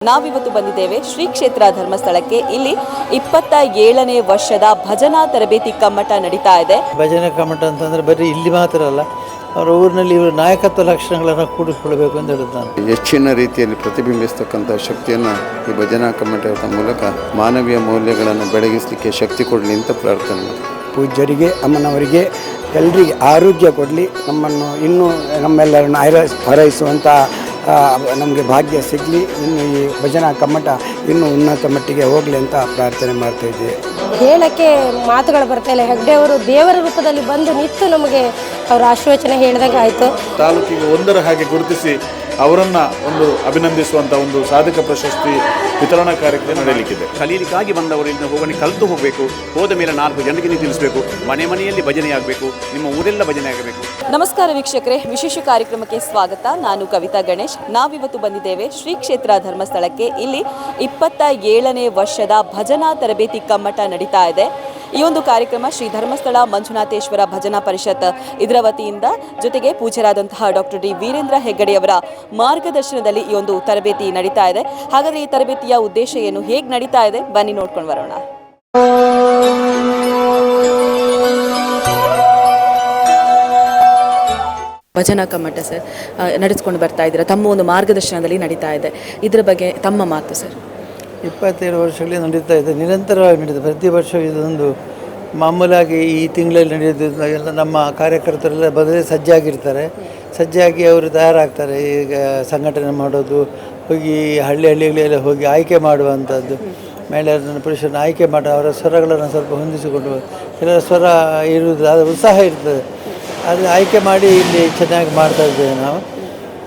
ನಾವಿವತ್ತು ಬಂದಿದ್ದೇವೆ ಶ್ರೀ ಕ್ಷೇತ್ರ ಧರ್ಮಸ್ಥಳಕ್ಕೆ. ಇಲ್ಲಿ 27ನೇ ವರ್ಷದ ಭಜನಾ ತರಬೇತಿ ಕಮ್ಮಟ ನಡೀತಾ ಇದೆ. ಭಜನಾ ಕಮ್ಮಟ ಅಂತಂದರೆ ಬರೀ ಇಲ್ಲಿ ಮಾತ್ರ ಅಲ್ಲ, ಅವರ ಊರಿನಲ್ಲಿ ಇವರು ನಾಯಕತ್ವ ಲಕ್ಷಣಗಳನ್ನು ಕೂಡಿಸ್ಕೊಳ್ಬೇಕು ಅಂತ ಹೇಳುದು ನಾನು. ಹೆಚ್ಚಿನ ರೀತಿಯಲ್ಲಿ ಪ್ರತಿಬಿಂಬಿಸ್ತಕ್ಕಂಥ ಶಕ್ತಿಯನ್ನು ಈ ಭಜನಾ ಕಮ್ಮಟದ ಮೂಲಕ ಮಾನವೀಯ ಮೌಲ್ಯಗಳನ್ನು ಬೆಳಗಿಸಲಿಕ್ಕೆ ಶಕ್ತಿ ಕೊಡಲಿ ಅಂತ ಪ್ರಾರ್ಥನೆ ಮಾಡಿ. ಪೂಜ್ಯರಿಗೆ, ಅಮ್ಮನವರಿಗೆ, ಎಲ್ಲರಿಗೆ ಆರೋಗ್ಯ ಕೊಡಲಿ, ನಮ್ಮನ್ನು ಇನ್ನೂ ನಮ್ಮೆಲ್ಲರನ್ನು ಹಾರೈಸುವಂಥ ನಮಗೆ ಭಾಗ್ಯ ಸಿಗಲಿ. ಇನ್ನು ಈ ಭಜನಾ ಕಮ್ಮಟ ಇನ್ನೂ ಉನ್ನತ ಮಟ್ಟಿಗೆ ಹೋಗಲಿ ಅಂತ ಪ್ರಾರ್ಥನೆ ಮಾಡ್ತಾಯಿದ್ದೀವಿ. ಹೇಳಕ್ಕೆ ಮಾತುಗಳು ಬರ್ತಾಯಿಲ್ಲ. ಹೆಗ್ಡೆ ಅವರು ದೇವರ ರೂಪದಲ್ಲಿ ಬಂದು ನಿಂತು ನಮಗೆ ಅವರ ಆಶೀರ್ವಚನ ಹೇಳಿದಂಗೆ ಆಯಿತು. ತಾಲೂಕಿಗೆ ಒಂದರ ಹಾಗೆ ಗುರುತಿಸಿ ಅವರನ್ನು ಒಂದು ಅಭಿನಂದಿಸುವಂಥ ಒಂದು ಸಾಧಕ ಪ್ರಶಸ್ತಿ ವಿತರಣಾ ಕಾರ್ಯಕ್ರಮ ನಡೆಯಲಿಕ್ಕಿದೆ. ಕಲೀಲಿಕ್ಕಾಗಿ ಬಂದವರು ಇಲ್ಲಿಂದ ಹೋಗಿ ಕಲಿತು ಹೋಗಬೇಕು. ಹೋದ ಮೇಲೆ 4 ಜನರಿಗೆ ನೀವು ತಿಳಿಸಬೇಕು. ಮನೆ ಮನೆಯಲ್ಲಿ ಭಜನೆ ಆಗಬೇಕು, ನಿಮ್ಮ ಊರೆಲ್ಲ ಭಜನೆ ಆಗಬೇಕು. ನಮಸ್ಕಾರ ವೀಕ್ಷಕರೇ, ವಿಶೇಷ ಕಾರ್ಯಕ್ರಮಕ್ಕೆ ಸ್ವಾಗತ. ನಾನು ಕವಿತಾ ಗಣೇಶ್. ನಾವಿವತ್ತು ಬಂದಿದ್ದೇವೆ ಶ್ರೀ ಕ್ಷೇತ್ರ ಧರ್ಮಸ್ಥಳಕ್ಕೆ. ಇಲ್ಲಿ 27ನೇ ವರ್ಷದ ಭಜನಾ ತರಬೇತಿ ಕಮ್ಮಟ ನಡೀತಾ ಇದೆ. ಈ ಒಂದು ಕಾರ್ಯಕ್ರಮ ಶ್ರೀ ಧರ್ಮಸ್ಥಳ ಮಂಜುನಾಥೇಶ್ವರ ಭಜನಾ ಪರಿಷತ್ ಇದರ ವತಿಯಿಂದ, ಜೊತೆಗೆ ಪೂಜ್ಯರಾದಂತಹ ಡಾಕ್ಟರ್ ಡಿ ವೀರೇಂದ್ರ ಹೆಗ್ಗಡೆಯವರ ಮಾರ್ಗದರ್ಶನದಲ್ಲಿ ಈ ಒಂದು ತರಬೇತಿ ನಡೀತಾ ಇದೆ. ಹಾಗಾದರೆ ಈ ತರಬೇತಿಯ ಉದ್ದೇಶ ಏನು, ಹೇಗೆ ನಡೀತಾ ಇದೆ, ಬನ್ನಿ ನೋಡ್ಕೊಂಡು ಬರೋಣ. ಭಜನಾ ಕಮ್ಮಟ ಸರ್ ನಡೆಸ್ಕೊಂಡು ಬರ್ತಾ ಇದ್ದೀರಾ, ತಮ್ಮ ಒಂದು ಮಾರ್ಗದರ್ಶನದಲ್ಲಿ ನಡೀತಾ ಇದೆ. ಇದರ ಬಗ್ಗೆ ತಮ್ಮ ಮಾತು ಸರ್. 27 ವರ್ಷಗಳಲ್ಲಿ ನಡೀತಾ ಇದೆ, ನಿರಂತರವಾಗಿ ನಡೀತದೆ. ಪ್ರತಿ ವರ್ಷ ಇದೊಂದು ಮಾಮೂಲಾಗಿ ಈ ತಿಂಗಳಲ್ಲಿ ನಡೆಯೋದು. ಎಲ್ಲ ನಮ್ಮ ಕಾರ್ಯಕರ್ತರೆಲ್ಲ ಬದಲೇ ಸಜ್ಜಾಗಿರ್ತಾರೆ. ಸಜ್ಜಾಗಿ ಅವರು ತಯಾರಾಗ್ತಾರೆ. ಈಗ ಸಂಘಟನೆ ಮಾಡೋದು, ಹೋಗಿ ಹಳ್ಳಿಗಳೆಲ್ಲ ಹೋಗಿ ಆಯ್ಕೆ ಮಾಡುವಂಥದ್ದು, ಮಹಿಳೆಯರನ್ನು ಪುರುಷರನ್ನು ಆಯ್ಕೆ ಮಾಡಿ ಅವರ ಸ್ವರಗಳನ್ನು ಸ್ವಲ್ಪ ಹೊಂದಿಸಿಕೊಂಡು, ಕೆಲವು ಸ್ವರ ಇರುವುದು, ಅದು ಉತ್ಸಾಹ ಇರ್ತದೆ, ಅದು ಆಯ್ಕೆ ಮಾಡಿ ಇಲ್ಲಿ ಚೆನ್ನಾಗಿ ಮಾಡ್ತಾ ಇದ್ದೇವೆ ನಾವು.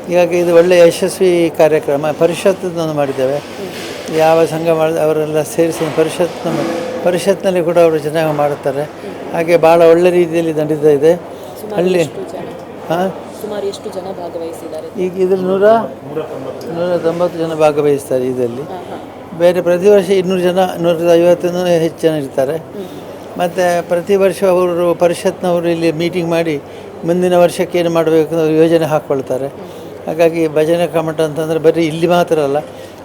ಹೀಗಾಗಿ ಇದು ಒಳ್ಳೆಯ ಯಶಸ್ವಿ ಕಾರ್ಯಕ್ರಮ. ಪರಿಷತ್ತನ್ನು ಮಾಡಿದ್ದೇವೆ. ಯಾವ ಸಂಘ ಮಾಡಿದ ಅವರೆಲ್ಲ ಸೇರಿಸಿ ಪರಿಷತ್ನಲ್ಲಿ ಕೂಡ ಅವರು ಚೆನ್ನಾಗಿ ಮಾಡುತ್ತಾರೆ. ಹಾಗೆ ಭಾಳ ಒಳ್ಳೆ ರೀತಿಯಲ್ಲಿ ನಡೀತಾ ಇದೆ. ಹಳ್ಳಿ ಸುಮಾರು ಎಷ್ಟು ಜನ ಭಾಗವಹಿಸಿದ್ದಾರೆ? ಈಗ ಇದರಲ್ಲಿ 190 ಜನ ಭಾಗವಹಿಸ್ತಾರೆ. ಇದರಲ್ಲಿ ಬೇರೆ ಪ್ರತಿ ವರ್ಷ 200 ಜನ, 150 ಹೆಚ್ಚು ಜನ ಇರ್ತಾರೆ. ಮತ್ತು ಪ್ರತಿ ವರ್ಷ ಅವರು ಪರಿಷತ್ನವರು ಇಲ್ಲಿ ಮೀಟಿಂಗ್ ಮಾಡಿ ಮುಂದಿನ ವರ್ಷಕ್ಕೆ ಏನು ಮಾಡಬೇಕು ಯೋಜನೆ ಹಾಕ್ಕೊಳ್ತಾರೆ. ಹಾಗಾಗಿ ಭಜನೆ ಕಮ್ಮಟ ಅಂತಂದರೆ ಬರೀ ಇಲ್ಲಿ ಮಾತ್ರ ಅಲ್ಲ,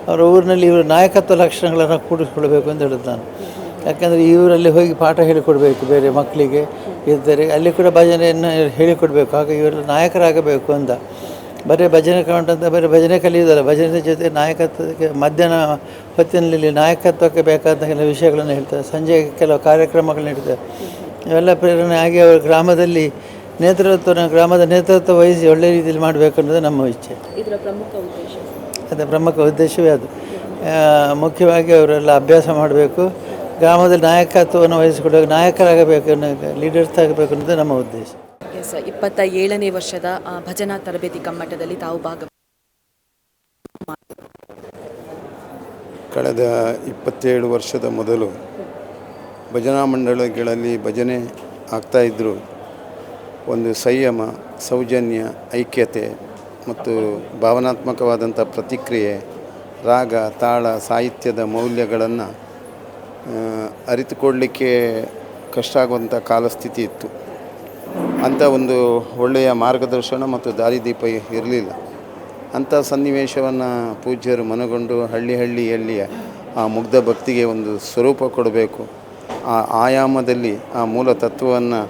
ಅವರ ಊರಿನಲ್ಲಿ ಇವರು ನಾಯಕತ್ವ ಲಕ್ಷಣಗಳನ್ನು ಕೂಡಿಸ್ಕೊಳ್ಬೇಕು ಅಂತ ಹೇಳೋದು ನಾನು. ಯಾಕಂದರೆ ಈ ಊರಲ್ಲಿ ಹೋಗಿ ಪಾಠ ಹೇಳಿಕೊಡಬೇಕು ಬೇರೆ ಮಕ್ಕಳಿಗೆ ಇರ್ತಾರೆ, ಅಲ್ಲಿ ಕೂಡ ಭಜನೆಯನ್ನು ಹೇಳಿಕೊಡಬೇಕು. ಹಾಗೆ ಇವರೆಲ್ಲ ನಾಯಕರಾಗಬೇಕು ಅಂತ. ಬರೀ ಭಜನೆ ಕಮ್ಮಟ ಅಂತ ಬರೀ ಭಜನೆ ಕಲಿಯೋದಲ್ಲ, ಭಜನೆ ಜೊತೆ ನಾಯಕತ್ವಕ್ಕೆ ಮಧ್ಯಾಹ್ನ ಹೊತ್ತಿನಲ್ಲಿ ನಾಯಕತ್ವಕ್ಕೆ ಬೇಕಾದ ಕೆಲವು ವಿಷಯಗಳನ್ನು ಹೇಳ್ತಾರೆ. ಸಂಜೆ ಕೆಲವು ಕಾರ್ಯಕ್ರಮಗಳನ್ನ ಇಡ್ತಾರೆ. ಇವೆಲ್ಲ ಪ್ರೇರಣೆ ಆಗಿ ಅವರು ಗ್ರಾಮದಲ್ಲಿ ಗ್ರಾಮದ ನೇತೃತ್ವ ವಹಿಸಿ ಒಳ್ಳೆ ರೀತಿಯಲ್ಲಿ ಮಾಡಬೇಕು ಅನ್ನೋದು ನಮ್ಮ ಇಚ್ಛೆ. ಇದರ ಪ್ರಮುಖ ಉದ್ದೇಶ ಅದೇ ಪ್ರಮುಖ ಉದ್ದೇಶವೇ ಅದು. ಮುಖ್ಯವಾಗಿ ಅವರೆಲ್ಲ ಅಭ್ಯಾಸ ಮಾಡಬೇಕು, ಗ್ರಾಮದಲ್ಲಿ ನಾಯಕತ್ವವನ್ನು ವಹಿಸಿಕೊಡಬೇಕು, ನಾಯಕರಾಗಬೇಕು, ಲೀಡರ್ಸ್ ಆಗಬೇಕು ಅನ್ನೋದು ನಮ್ಮ ಉದ್ದೇಶ. 27ನೇ ವರ್ಷದ ಭಜನಾ ತರಬೇತಿ ಕಮ್ಮಟದಲ್ಲಿ ತಾವು ಕಳೆದ 27 ವರ್ಷದ ಮೊದಲು ಭಜನಾ ಮಂಡಳಿಗಳಲ್ಲಿ ಭಜನೆ ಆಗ್ತಾಯಿದ್ರು. ಒಂದು ಸಂಯಮ, ಸೌಜನ್ಯ, ಐಕ್ಯತೆ ಮತ್ತು ಭಾವನಾತ್ಮಕವಾದಂಥ ಪ್ರತಿಕ್ರಿಯೆ, ರಾಗ, ತಾಳ, ಸಾಹಿತ್ಯದ ಮೌಲ್ಯಗಳನ್ನು ಅರಿತುಕೊಳ್ಳಲಿಕ್ಕೆ ಕಷ್ಟ ಆಗುವಂಥ ಕಾಲಸ್ಥಿತಿ ಇತ್ತು. ಅಂಥ ಒಂದು ಒಳ್ಳೆಯ ಮಾರ್ಗದರ್ಶನ ಮತ್ತು ದಾರಿದೀಪ ಇರಲಿಲ್ಲ. ಅಂಥ ಸನ್ನಿವೇಶವನ್ನು ಪೂಜ್ಯರು ಮನಗೊಂಡು ಹಳ್ಳಿಯಲ್ಲಿಯ ಆ ಮುಗ್ಧ ಭಕ್ತಿಗೆ ಒಂದು ಸ್ವರೂಪ ಕೊಡಬೇಕು, ಆ ಆಯಾಮದಲ್ಲಿ ಆ ಮೂಲ ತತ್ವವನ್ನು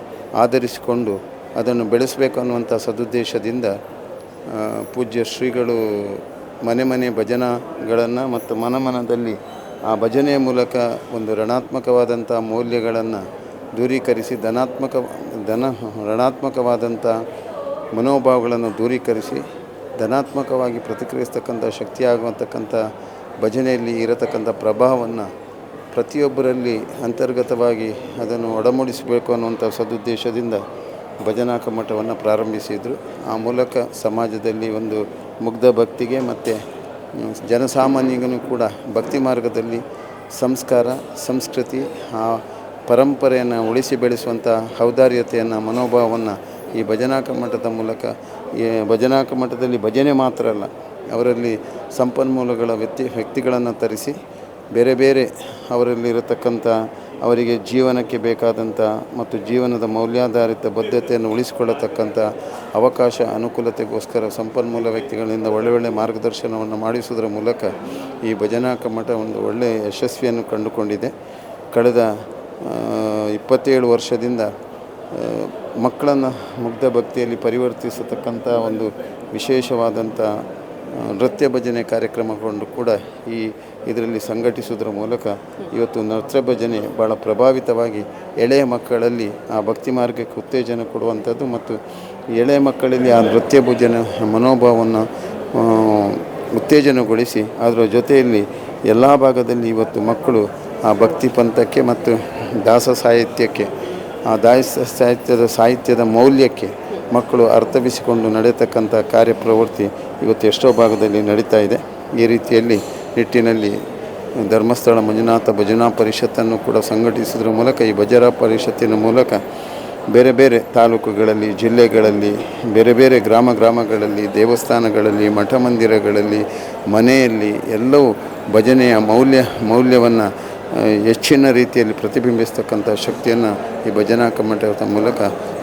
ಆಧರಿಸಿಕೊಂಡು ಅದನ್ನು ಬೆಳೆಸಬೇಕು ಅನ್ನುವಂಥ ಸದುದ್ದೇಶದಿಂದ ಪೂಜ್ಯ ಶ್ರೀಗಳು ಮನೆ ಭಜನಗಳನ್ನು ಮತ್ತು ಮನದಲ್ಲಿ ಆ ಭಜನೆಯ ಮೂಲಕ ಒಂದು ಋಣಾತ್ಮಕವಾದಂಥ ಮೌಲ್ಯಗಳನ್ನು ದೂರೀಕರಿಸಿ ಋಣಾತ್ಮಕವಾದಂಥ ಮನೋಭಾವಗಳನ್ನು ದೂರೀಕರಿಸಿ ಧನಾತ್ಮಕವಾಗಿ ಪ್ರತಿಕ್ರಿಯಿಸ್ತಕ್ಕಂಥ ಶಕ್ತಿಯಾಗುವಂತಕ್ಕಂಥ ಭಜನೆಯಲ್ಲಿ ಇರತಕ್ಕಂಥ ಪ್ರಭಾವವನ್ನು ಪ್ರತಿಯೊಬ್ಬರಲ್ಲಿ ಅಂತರ್ಗತವಾಗಿ ಅದನ್ನು ಒಡಮೂಡಿಸಬೇಕು ಅನ್ನುವಂಥ ಸದುದ್ದೇಶದಿಂದ ಭಜನಾ ಕಮ್ಮಟವನ್ನು ಪ್ರಾರಂಭಿಸಿದರು. ಆ ಮೂಲಕ ಸಮಾಜದಲ್ಲಿ ಒಂದು ಮುಗ್ಧ ಭಕ್ತಿಗೆ ಮತ್ತು ಜನಸಾಮಾನ್ಯಗೂ ಕೂಡ ಭಕ್ತಿ ಮಾರ್ಗದಲ್ಲಿ ಸಂಸ್ಕಾರ, ಸಂಸ್ಕೃತಿ, ಆ ಪರಂಪರೆಯನ್ನು ಉಳಿಸಿ ಬೆಳೆಸುವಂಥ ಔದಾರ್ಯತೆಯನ್ನು, ಮನೋಭಾವವನ್ನು ಈ ಭಜನಾ ಕಮ್ಮಟದ ಮೂಲಕ, ಈ ಭಜನಾ ಕಮ್ಮಟದಲ್ಲಿ ಭಜನೆ ಮಾತ್ರ ಅಲ್ಲ, ಅವರಲ್ಲಿ ಸಂಪನ್ಮೂಲಗಳ ವ್ಯಕ್ತಿಗಳನ್ನು ತರಿಸಿ ಬೇರೆ ಅವರಲ್ಲಿರತಕ್ಕಂಥ ಅವರಿಗೆ ಜೀವನಕ್ಕೆ ಬೇಕಾದಂಥ ಮತ್ತು ಜೀವನದ ಮೌಲ್ಯಾಧಾರಿತ ಬದ್ಧತೆಯನ್ನು ಉಳಿಸಿಕೊಳ್ಳತಕ್ಕಂಥ ಅವಕಾಶ ಅನುಕೂಲತೆಗೋಸ್ಕರ ಸಂಪನ್ಮೂಲ ವ್ಯಕ್ತಿಗಳಿಂದ ಒಳ್ಳೆ ಮಾರ್ಗದರ್ಶನವನ್ನು ಮಾಡಿಸುವುದರ ಮೂಲಕ ಈ ಭಜನಾ ಕಮ್ಮಟ ಒಂದು ಒಳ್ಳೆಯ ಯಶಸ್ವಿಯನ್ನು ಕಂಡುಕೊಂಡಿದೆ. ಕಳೆದ 27 ವರ್ಷದಿಂದ ಮಕ್ಕಳನ್ನು ಮುಗ್ಧ ಭಕ್ತಿಯಲ್ಲಿ ಪರಿವರ್ತಿಸತಕ್ಕಂಥ ಒಂದು ವಿಶೇಷವಾದಂಥ ನೃತ್ಯ ಭಜನೆ ಕಾರ್ಯಕ್ರಮಗಳನ್ನು ಕೂಡ ಇದರಲ್ಲಿ ಸಂಘಟಿಸುವುದರ ಮೂಲಕ ಇವತ್ತು ನೃತ್ಯ ಭಜನೆ ಭಾಳ ಪ್ರಭಾವಿತವಾಗಿ ಎಳೆಯ ಮಕ್ಕಳಲ್ಲಿ ಆ ಭಕ್ತಿ ಮಾರ್ಗಕ್ಕೆ ಉತ್ತೇಜನ ಕೊಡುವಂಥದ್ದು ಮತ್ತು ಎಳೆಯ ಮಕ್ಕಳಲ್ಲಿ ಆ ನೃತ್ಯ ಭಜನೆ ಮನೋಭಾವವನ್ನು ಉತ್ತೇಜನಗೊಳಿಸಿ ಅದರ ಜೊತೆಯಲ್ಲಿ ಎಲ್ಲ ಭಾಗದಲ್ಲಿ ಇವತ್ತು ಮಕ್ಕಳು ಆ ಭಕ್ತಿ ಪಂಥಕ್ಕೆ ಮತ್ತು ದಾಸ ಸಾಹಿತ್ಯಕ್ಕೆ ಆ ಸಾಹಿತ್ಯದ ಮೌಲ್ಯಕ್ಕೆ ಮಕ್ಕಳು ಅರ್ಥವಿಸಿಕೊಂಡು ನಡೆಯತಕ್ಕಂಥ ಕಾರ್ಯಪ್ರವೃತ್ತಿ ಇವತ್ತು ಎಷ್ಟೋ ಭಾಗದಲ್ಲಿ ನಡೀತಾ ಇದೆ. ಈ ರೀತಿಯಲ್ಲಿ ನಿಟ್ಟಿನಲ್ಲಿ ಧರ್ಮಸ್ಥಳ ಮಂಜುನಾಥ ಭಜನಾ ಪರಿಷತ್ತನ್ನು ಕೂಡ ಸಂಘಟಿಸುವುದರ ಮೂಲಕ ಈ ಭಜನಾ ಪರಿಷತ್ತಿನ ಮೂಲಕ ಬೇರೆ ಬೇರೆ ತಾಲೂಕುಗಳಲ್ಲಿ, ಜಿಲ್ಲೆಗಳಲ್ಲಿ, ಬೇರೆ ಬೇರೆ ಗ್ರಾಮಗಳಲ್ಲಿ, ದೇವಸ್ಥಾನಗಳಲ್ಲಿ, ಮಠ ಮಂದಿರಗಳಲ್ಲಿ, ಮನೆಯಲ್ಲಿ ಎಲ್ಲವೂ ಭಜನೆಯ ಮೌಲ್ಯವನ್ನು ಹೆಚ್ಚಿನ ರೀತಿಯಲ್ಲಿ ಪ್ರತಿಬಿಂಬಿಸ್ತಕ್ಕಂಥ ಶಕ್ತಿಯನ್ನು ಈ ಭಜನಾ ಕಮ್ಮಟದ ಮೂಲಕ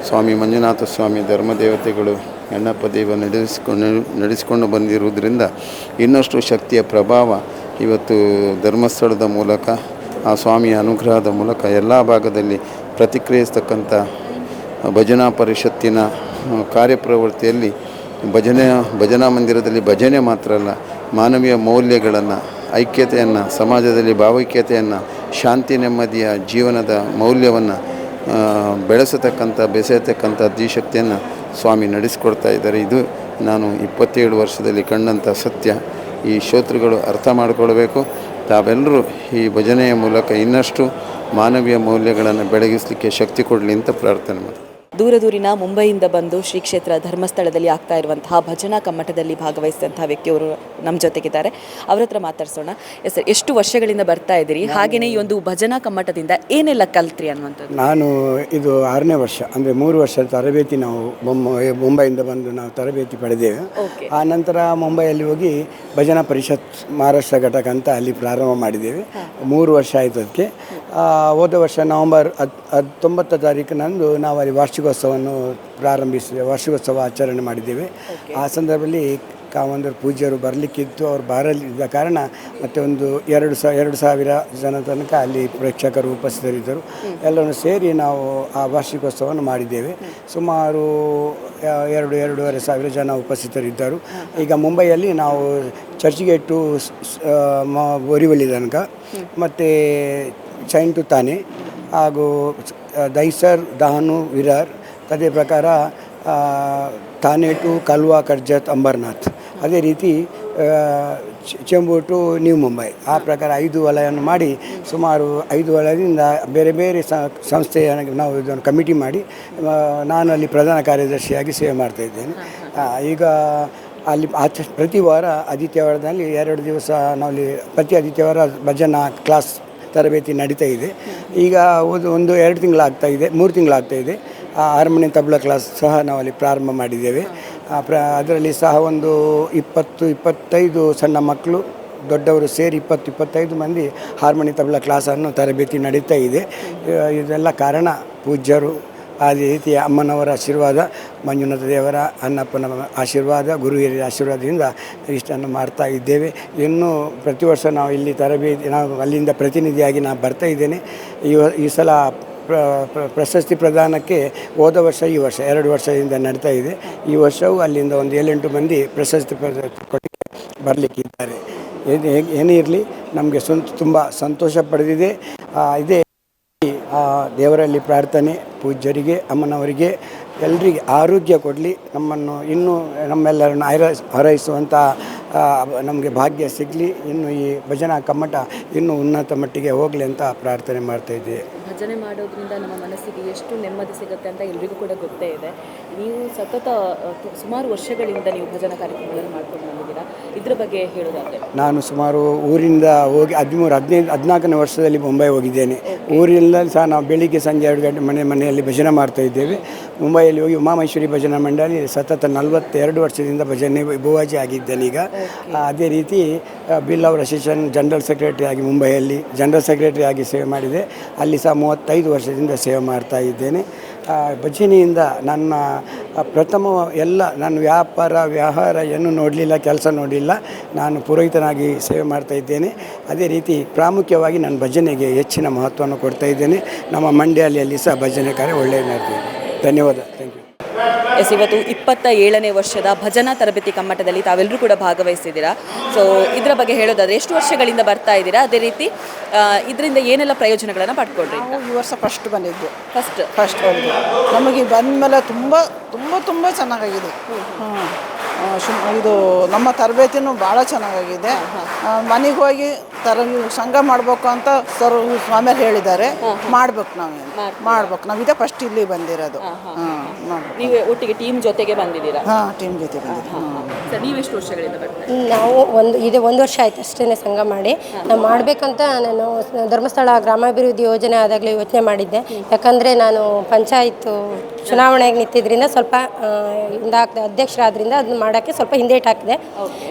ಸ್ವಾಮಿ ಮಂಜುನಾಥ ಸ್ವಾಮಿ ಧರ್ಮದೇವತೆಗಳು ಅಣ್ಣಪ್ಪ ದೇವ ನಡೆಸಿಕೊಂಡು ಬಂದಿರುವುದರಿಂದ ಇನ್ನಷ್ಟು ಶಕ್ತಿಯ ಪ್ರಭಾವ ಇವತ್ತು ಧರ್ಮಸ್ಥಳದ ಮೂಲಕ ಆ ಸ್ವಾಮಿಯ ಅನುಗ್ರಹದ ಮೂಲಕ ಎಲ್ಲ ಭಾಗದಲ್ಲಿ ಪ್ರತಿಕ್ರಿಯಿಸ್ತಕ್ಕಂಥ ಭಜನಾ ಪರಿಷತ್ತಿನ ಕಾರ್ಯಪ್ರವೃತ್ತಿಯಲ್ಲಿ ಭಜನಾ ಮಂದಿರದಲ್ಲಿ ಭಜನೆ ಮಾತ್ರ ಅಲ್ಲ, ಮಾನವೀಯ ಮೌಲ್ಯಗಳನ್ನು, ಐಕ್ಯತೆಯನ್ನು, ಸಮಾಜದಲ್ಲಿ ಭಾವೈಕ್ಯತೆಯನ್ನು, ಶಾಂತಿ ನೆಮ್ಮದಿಯ ಜೀವನದ ಮೌಲ್ಯವನ್ನು ಬೆಳೆಸತಕ್ಕಂಥ ಧೀಶಕ್ತಿಯನ್ನು ಸ್ವಾಮಿ ನಡೆಸಿಕೊಡ್ತಾ ಇದ್ದಾರೆ. ಇದು ನಾನು 27 ವರ್ಷದಲ್ಲಿ ಕಂಡಂಥ ಸತ್ಯ. ಈ ಶ್ರೋತೃಗಳು ಅರ್ಥ ಮಾಡಿಕೊಳ್ಬೇಕು. ತಾವೆಲ್ಲರೂ ಈ ಭಜನೆಯ ಮೂಲಕ ಇನ್ನಷ್ಟು ಮಾನವೀಯ ಮೌಲ್ಯಗಳನ್ನು ಬೆಳಗಿಸಲಿಕ್ಕೆ ಶಕ್ತಿ ಕೊಡಲಿ ಅಂತ ಪ್ರಾರ್ಥನೆ ಮಾಡ್ತೀನಿ. ದೂರದೂರಿನ ಮುಂಬೈಯಿಂದ ಬಂದು ಶ್ರೀ ಕ್ಷೇತ್ರ ಧರ್ಮಸ್ಥಳದಲ್ಲಿ ಆಗ್ತಾ ಇರುವಂತಹ ಭಜನಾ ಕಮ್ಮಟದಲ್ಲಿ ಭಾಗವಹಿಸಿದಂತಹ ವ್ಯಕ್ತಿಯವರು ನಮ್ಮ ಜೊತೆಗಿದ್ದಾರೆ. ಅವ್ರ ಹತ್ರ ಮಾತಾಡ್ಸೋಣ. ಸರ್, ಎಷ್ಟು ವರ್ಷಗಳಿಂದ ಬರ್ತಾ ಇದ್ದೀರಿ? ಹಾಗೆಯೇ ಈ ಒಂದು ಭಜನಾ ಕಮ್ಮಟದಿಂದ ಏನೆಲ್ಲ ಕಲ್ತ್ರಿ ಅನ್ನುವಂಥದ್ದು? ನಾನು ಇದು 6ನೇ ವರ್ಷ, ಅಂದರೆ 3 ವರ್ಷ ತರಬೇತಿ ನಾವು ಮುಂಬೈಯಿಂದ ಬಂದು ನಾವು ತರಬೇತಿ ಪಡೆದೇವೆ. ಆ ನಂತರ ಮುಂಬೈಯಲ್ಲಿ ಹೋಗಿ ಭಜನಾ ಪರಿಷತ್ ಮಹಾರಾಷ್ಟ್ರ ಘಟಕ ಅಂತ ಅಲ್ಲಿ ಪ್ರಾರಂಭ ಮಾಡಿದ್ದೇವೆ. 3 ವರ್ಷ ಆಯಿತು ಅದಕ್ಕೆ. ಹೋದ ವರ್ಷ ನವಂಬರ್ 19 ತಾರೀಕಿನಂದು ನಾವು ಅಲ್ಲಿ ವಾರ್ಷಿಕೋತ್ಸವವನ್ನು ಪ್ರಾರಂಭಿಸಿದ್ದೇವೆ. ವಾರ್ಷಿಕೋತ್ಸವ ಆಚರಣೆ ಮಾಡಿದ್ದೇವೆ. ಆ ಸಂದರ್ಭದಲ್ಲಿ ಕಾಮಂದೂರು ಪೂಜ್ಯರು ಬರಲಿಕ್ಕಿತ್ತು. ಅವರು ಬರಲಿದ್ದ ಕಾರಣ ಮತ್ತು ಒಂದು 2,000 ಜನ ತನಕ ಅಲ್ಲಿ ಪ್ರೇಕ್ಷಕರು ಉಪಸ್ಥಿತರಿದ್ದರು. ಎಲ್ಲರೂ ಸೇರಿ ನಾವು ಆ ವಾರ್ಷಿಕೋತ್ಸವವನ್ನು ಮಾಡಿದ್ದೇವೆ. ಸುಮಾರು 2,500 ಜನ ಉಪಸ್ಥಿತರಿದ್ದರು. ಈಗ ಮುಂಬೈಯಲ್ಲಿ ನಾವು ಚರ್ಚ್ಗೇಟು ಬೋರಿವಳ್ಳಿ ತನಕ ಮತ್ತು ಚೈನ್ ಟು ತಾನೆ ಹಾಗೂ ದೈಸರ್ ದಹಾನು ವಿರಾರ್, ಅದೇ ಪ್ರಕಾರ ಥಾನೆ ಟು ಕಲ್ವಾ ಕರ್ಜತ್ ಅಂಬರ್ನಾಥ್, ಅದೇ ರೀತಿ ಚೆಂಬು ಟು ನ್ಯೂ ಮುಂಬೈ, ಆ ಪ್ರಕಾರ 5 ವಲಯವನ್ನು ಮಾಡಿ ಸುಮಾರು 5 ವಲಯದಿಂದ ಬೇರೆ ಬೇರೆ ಸಂಸ್ಥೆಯ ನಾವು ಇದನ್ನು ಕಮಿಟಿ ಮಾಡಿ ನಾನು ಅಲ್ಲಿ ಪ್ರಧಾನ ಕಾರ್ಯದರ್ಶಿಯಾಗಿ ಸೇವೆ ಮಾಡ್ತಾಯಿದ್ದೇನೆ. ಈಗ ಅಲ್ಲಿ ಪ್ರತಿ ವಾರ ಆದಿತ್ಯವಾರದಲ್ಲಿ 2 ದಿವಸ ನಾವಲ್ಲಿ ಪ್ರತಿ ಆದಿತ್ಯವಾರ ಭಜನಾ ಕ್ಲಾಸ್ ತರಬೇತಿ ನಡೀತಾ ಇದೆ. ಈಗ 1-2 ತಿಂಗಳಾಗ್ತಾಯಿದೆ, 3 ತಿಂಗಳಾಗ್ತಾಯಿದೆ. ಹಾರ್ಮೋನಿಯಂ ತಬಲಾ ಕ್ಲಾಸ್ ಸಹ ನಾವಲ್ಲಿ ಪ್ರಾರಂಭ ಮಾಡಿದ್ದೇವೆ. ಅದರಲ್ಲಿ ಸಹ ಒಂದು 20-25 ಸಣ್ಣ ಮಕ್ಕಳು, ದೊಡ್ಡವರು ಸೇರಿ 20-25 ಮಂದಿ ಹಾರ್ಮೋನಿಯಂ ತಬಲಾ ಕ್ಲಾಸನ್ನು ತರಬೇತಿ ನಡೀತಾ ಇದೆ. ಇದೆಲ್ಲ ಕಾರಣ ಪೂಜ್ಯರು, ಅದೇ ರೀತಿ ಅಮ್ಮನವರ ಆಶೀರ್ವಾದ, ಮಂಜುನಾಥ ದೇವರ ಅಣ್ಣಪ್ಪನ ಆಶೀರ್ವಾದ, ಗುರು ಹಿರಿಯರ ಆಶೀರ್ವಾದದಿಂದ ಇಷ್ಟನ್ನು ಮಾಡ್ತಾ ಇದ್ದೇವೆ. ಇನ್ನು ಪ್ರತಿ ವರ್ಷ ನಾವು ಇಲ್ಲಿ ತರಬೇತಿ, ನಾವು ಅಲ್ಲಿಂದ ಪ್ರತಿನಿಧಿಯಾಗಿ ನಾನು ಬರ್ತಾ ಇದ್ದೇನೆ. ಈ ಸಲ ಪ್ರಶಸ್ತಿ ಪ್ರದಾನಕ್ಕೆ ಹೋದ ವರ್ಷ ಈ ವರ್ಷ 2 ವರ್ಷದಿಂದ ನಡೀತಾ ಇದೆ. ಈ ವರ್ಷವೂ ಅಲ್ಲಿಂದ ಒಂದು 7-8 ಮಂದಿ ಪ್ರಶಸ್ತಿ ಕೊಟ್ಟಿಗೆ ಬರಲಿಕ್ಕಿದ್ದಾರೆ. ಏನೇ ಇರಲಿ, ನಮಗೆ ತುಂಬ ಸಂತೋಷ ಪಡೆದಿದೆ. ಇದೇ ದೇವರಲ್ಲಿ ಪ್ರಾರ್ಥನೆ, ಪೂಜ್ಯರಿಗೆ, ಅಮ್ಮನವರಿಗೆ, ಎಲ್ಲರಿಗೆ ಆರೋಗ್ಯ ಕೊಡಲಿ, ನಮ್ಮನ್ನು ಇನ್ನೂ ನಮ್ಮೆಲ್ಲರನ್ನು ಹಾರೈಸುವಂಥ ನಮಗೆ ಭಾಗ್ಯ ಸಿಗಲಿ. ಇನ್ನು ಈ ಭಜನಾ ಕಮ್ಮಟ ಇನ್ನೂ ಉನ್ನತ ಮಟ್ಟಿಗೆ ಹೋಗಲಿ ಅಂತ ಪ್ರಾರ್ಥನೆ ಮಾಡ್ತಾಯಿದ್ದೆ. ಭಜನೆ ಮಾಡೋದ್ರಿಂದ ನಮ್ಮ ಮನಸ್ಸಿಗೆ ಎಷ್ಟು ನೆಮ್ಮದಿ ಸಿಗುತ್ತೆ ಅಂತ ಎಲ್ರಿಗೂ ಕೂಡ ಗೊತ್ತೇ ಇದೆ. ನೀವು ಸತತ ಸುಮಾರು ವರ್ಷಗಳಿಂದ ನೀವು ಭಜನಾ ಕಾರ್ಯಕ್ರಮಗಳನ್ನು ಮಾಡ್ಕೊಂಡು ಬಂದಿದ್ದೀರಾ. ಇದ್ರ ಬಗ್ಗೆ ಹೇಳೋದಾದರೆ, ನಾನು ಸುಮಾರು ಊರಿಂದ ಹೋಗಿ 14ನೇ ವರ್ಷದಲ್ಲಿ ಮುಂಬೈ ಹೋಗಿದ್ದೇನೆ. ಊರಿಂದ ಸಹ ನಾವು ಬೆಳಿಗ್ಗೆ ಸಂಜೆ 2 ಗಂಟೆ ಮನೆಯಲ್ಲಿ ಭಜನೆ ಮಾಡ್ತಾ ಇದ್ದೇವೆ. ಮುಂಬೈಯಲ್ಲಿ ಹೋಗಿ ಉಮಾಮಹೇಶ್ವರಿ ಭಜನಾ ಮಂಡಳಿ ಸತತ 42 ವರ್ಷದಿಂದ ಭಜನೆ ಭೂವಾಜಿ ಆಗಿದ್ದೇನೆ ಈಗ. ಅದೇ ರೀತಿ ಬಿಲ್ ಅಸೋಸಿಯೇಷನ್ ಜನರಲ್ ಸೆಕ್ರೆಟರಿ ಆಗಿ ಮುಂಬೈಯಲ್ಲಿ ಜನರಲ್ ಸೆಕ್ರೆಟರಿ ಆಗಿ ಸೇವೆ ಮಾಡಿದೆ. ಅಲ್ಲಿ ಸಹ 35 ವರ್ಷದಿಂದ ಸೇವೆ ಮಾಡ್ತಾ ಇದ್ದೇನೆ. ಭಜನೆಯಿಂದ ನನ್ನ ಪ್ರಥಮ ಎಲ್ಲ ನಾನು ವ್ಯವಹಾರ ಏನು ನೋಡಲಿಲ್ಲ, ಕೆಲಸ ನೋಡಲಿಲ್ಲ. ನಾನು ಪುರೋಹಿತನಾಗಿ ಸೇವೆ ಮಾಡ್ತಾ ಇದ್ದೇನೆ. ಅದೇ ರೀತಿ ಪ್ರಾಮುಖ್ಯವಾಗಿ ನಾನು ಭಜನೆಗೆ ಹೆಚ್ಚಿನ ಮಹತ್ವವನ್ನು ಕೊಡ್ತಾ ಇದ್ದೇನೆ. ನಮ್ಮ ಮಂಡ್ಯದಲ್ಲಿ ಸಹ ಭಜನೆ ಕಾರ್ಯ ಒಳ್ಳೆಯ ಮಾಡ್ತೀನಿ. ಧನ್ಯವಾದ. Thank you. ಇವತ್ತು 27ನೇ ವರ್ಷದ ಭಜನಾ ತರಬೇತಿ ಕಮ್ಮಟದಲ್ಲಿ ತಾವೆಲ್ಲರೂ ಕೂಡ ಭಾಗವಹಿಸಿದ್ದೀರಾ. ಸೊ ಇದರ ಬಗ್ಗೆ ಹೇಳೋದಾದರೆ, ಎಷ್ಟು ವರ್ಷಗಳಿಂದ ಬರ್ತಾ ಇದ್ದೀರಾ? ಅದೇ ರೀತಿ ಇದರಿಂದ ಏನೆಲ್ಲ ಪ್ರಯೋಜನಗಳನ್ನು ಪಡ್ಕೊಂಡ್ರಿ? ನಾವು ಈ ವರ್ಷ ಫಸ್ಟ್ ಬಂದಿದ್ದು. ಫಸ್ಟ್ ಬಂದು ನಮಗೆ ಬಂದಮೇಲೆ ತುಂಬ ಚೆನ್ನಾಗಾಗಿದೆ. ಇದು ನಮ್ಮ ತರಬೇತಿನೂ ಭಾಳ ಚೆನ್ನಾಗಿದೆ. ಮನೆಗೆ ಹೋಗಿ ಸಂಘ ಮಾಡಬೇಕು ಅಂತ ಸರ್ ಆಮೇಲೆ ಹೇಳಿದ್ದಾರೆ. ಮಾಡ್ಬೇಕು, ನಾವು ಇದೇ ಫಸ್ಟ್ ಇಲ್ಲಿ ಬಂದಿರೋದು. ನೀವು ಒಟ್ಟಿಗೆ ಟೀಮ್ ಜೊತೆಗೆ ಬಂದಿದ್ದೀರಾ? ಟೀಮ್ ಜೊತೆ ಬಂದಿದ್ದೀವಿ. ನೀವೆಷ್ಟು ವರ್ಷಗಳಿಂದ ಬರ್ತೀರಾ? ನಾವು ಒಂದು ವರ್ಷ ಆಯ್ತು ಅಷ್ಟೇ ಸಂಘ ಮಾಡಿ. ನಾವು ಮಾಡಬೇಕಂತ ನಾನು ಧರ್ಮಸ್ಥಳ ಗ್ರಾಮಾಭಿವೃದ್ಧಿ ಯೋಜನೆ ಆದಾಗಲೇ ಯೋಚನೆ ಮಾಡಿದ್ದೆ. ಯಾಕಂದರೆ ನಾನು ಪಂಚಾಯತ್ ಚುನಾವಣೆಗೆ ನಿಂತಿದ್ದರಿಂದ ಸ್ವಲ್ಪ ಅಧ್ಯಕ್ಷರಾದ್ರಿಂದ ಅದನ್ನ ಮಾಡೋಕ್ಕೆ ಸ್ವಲ್ಪ ಹಿಂದೇಟು ಹಾಕಿದೆ.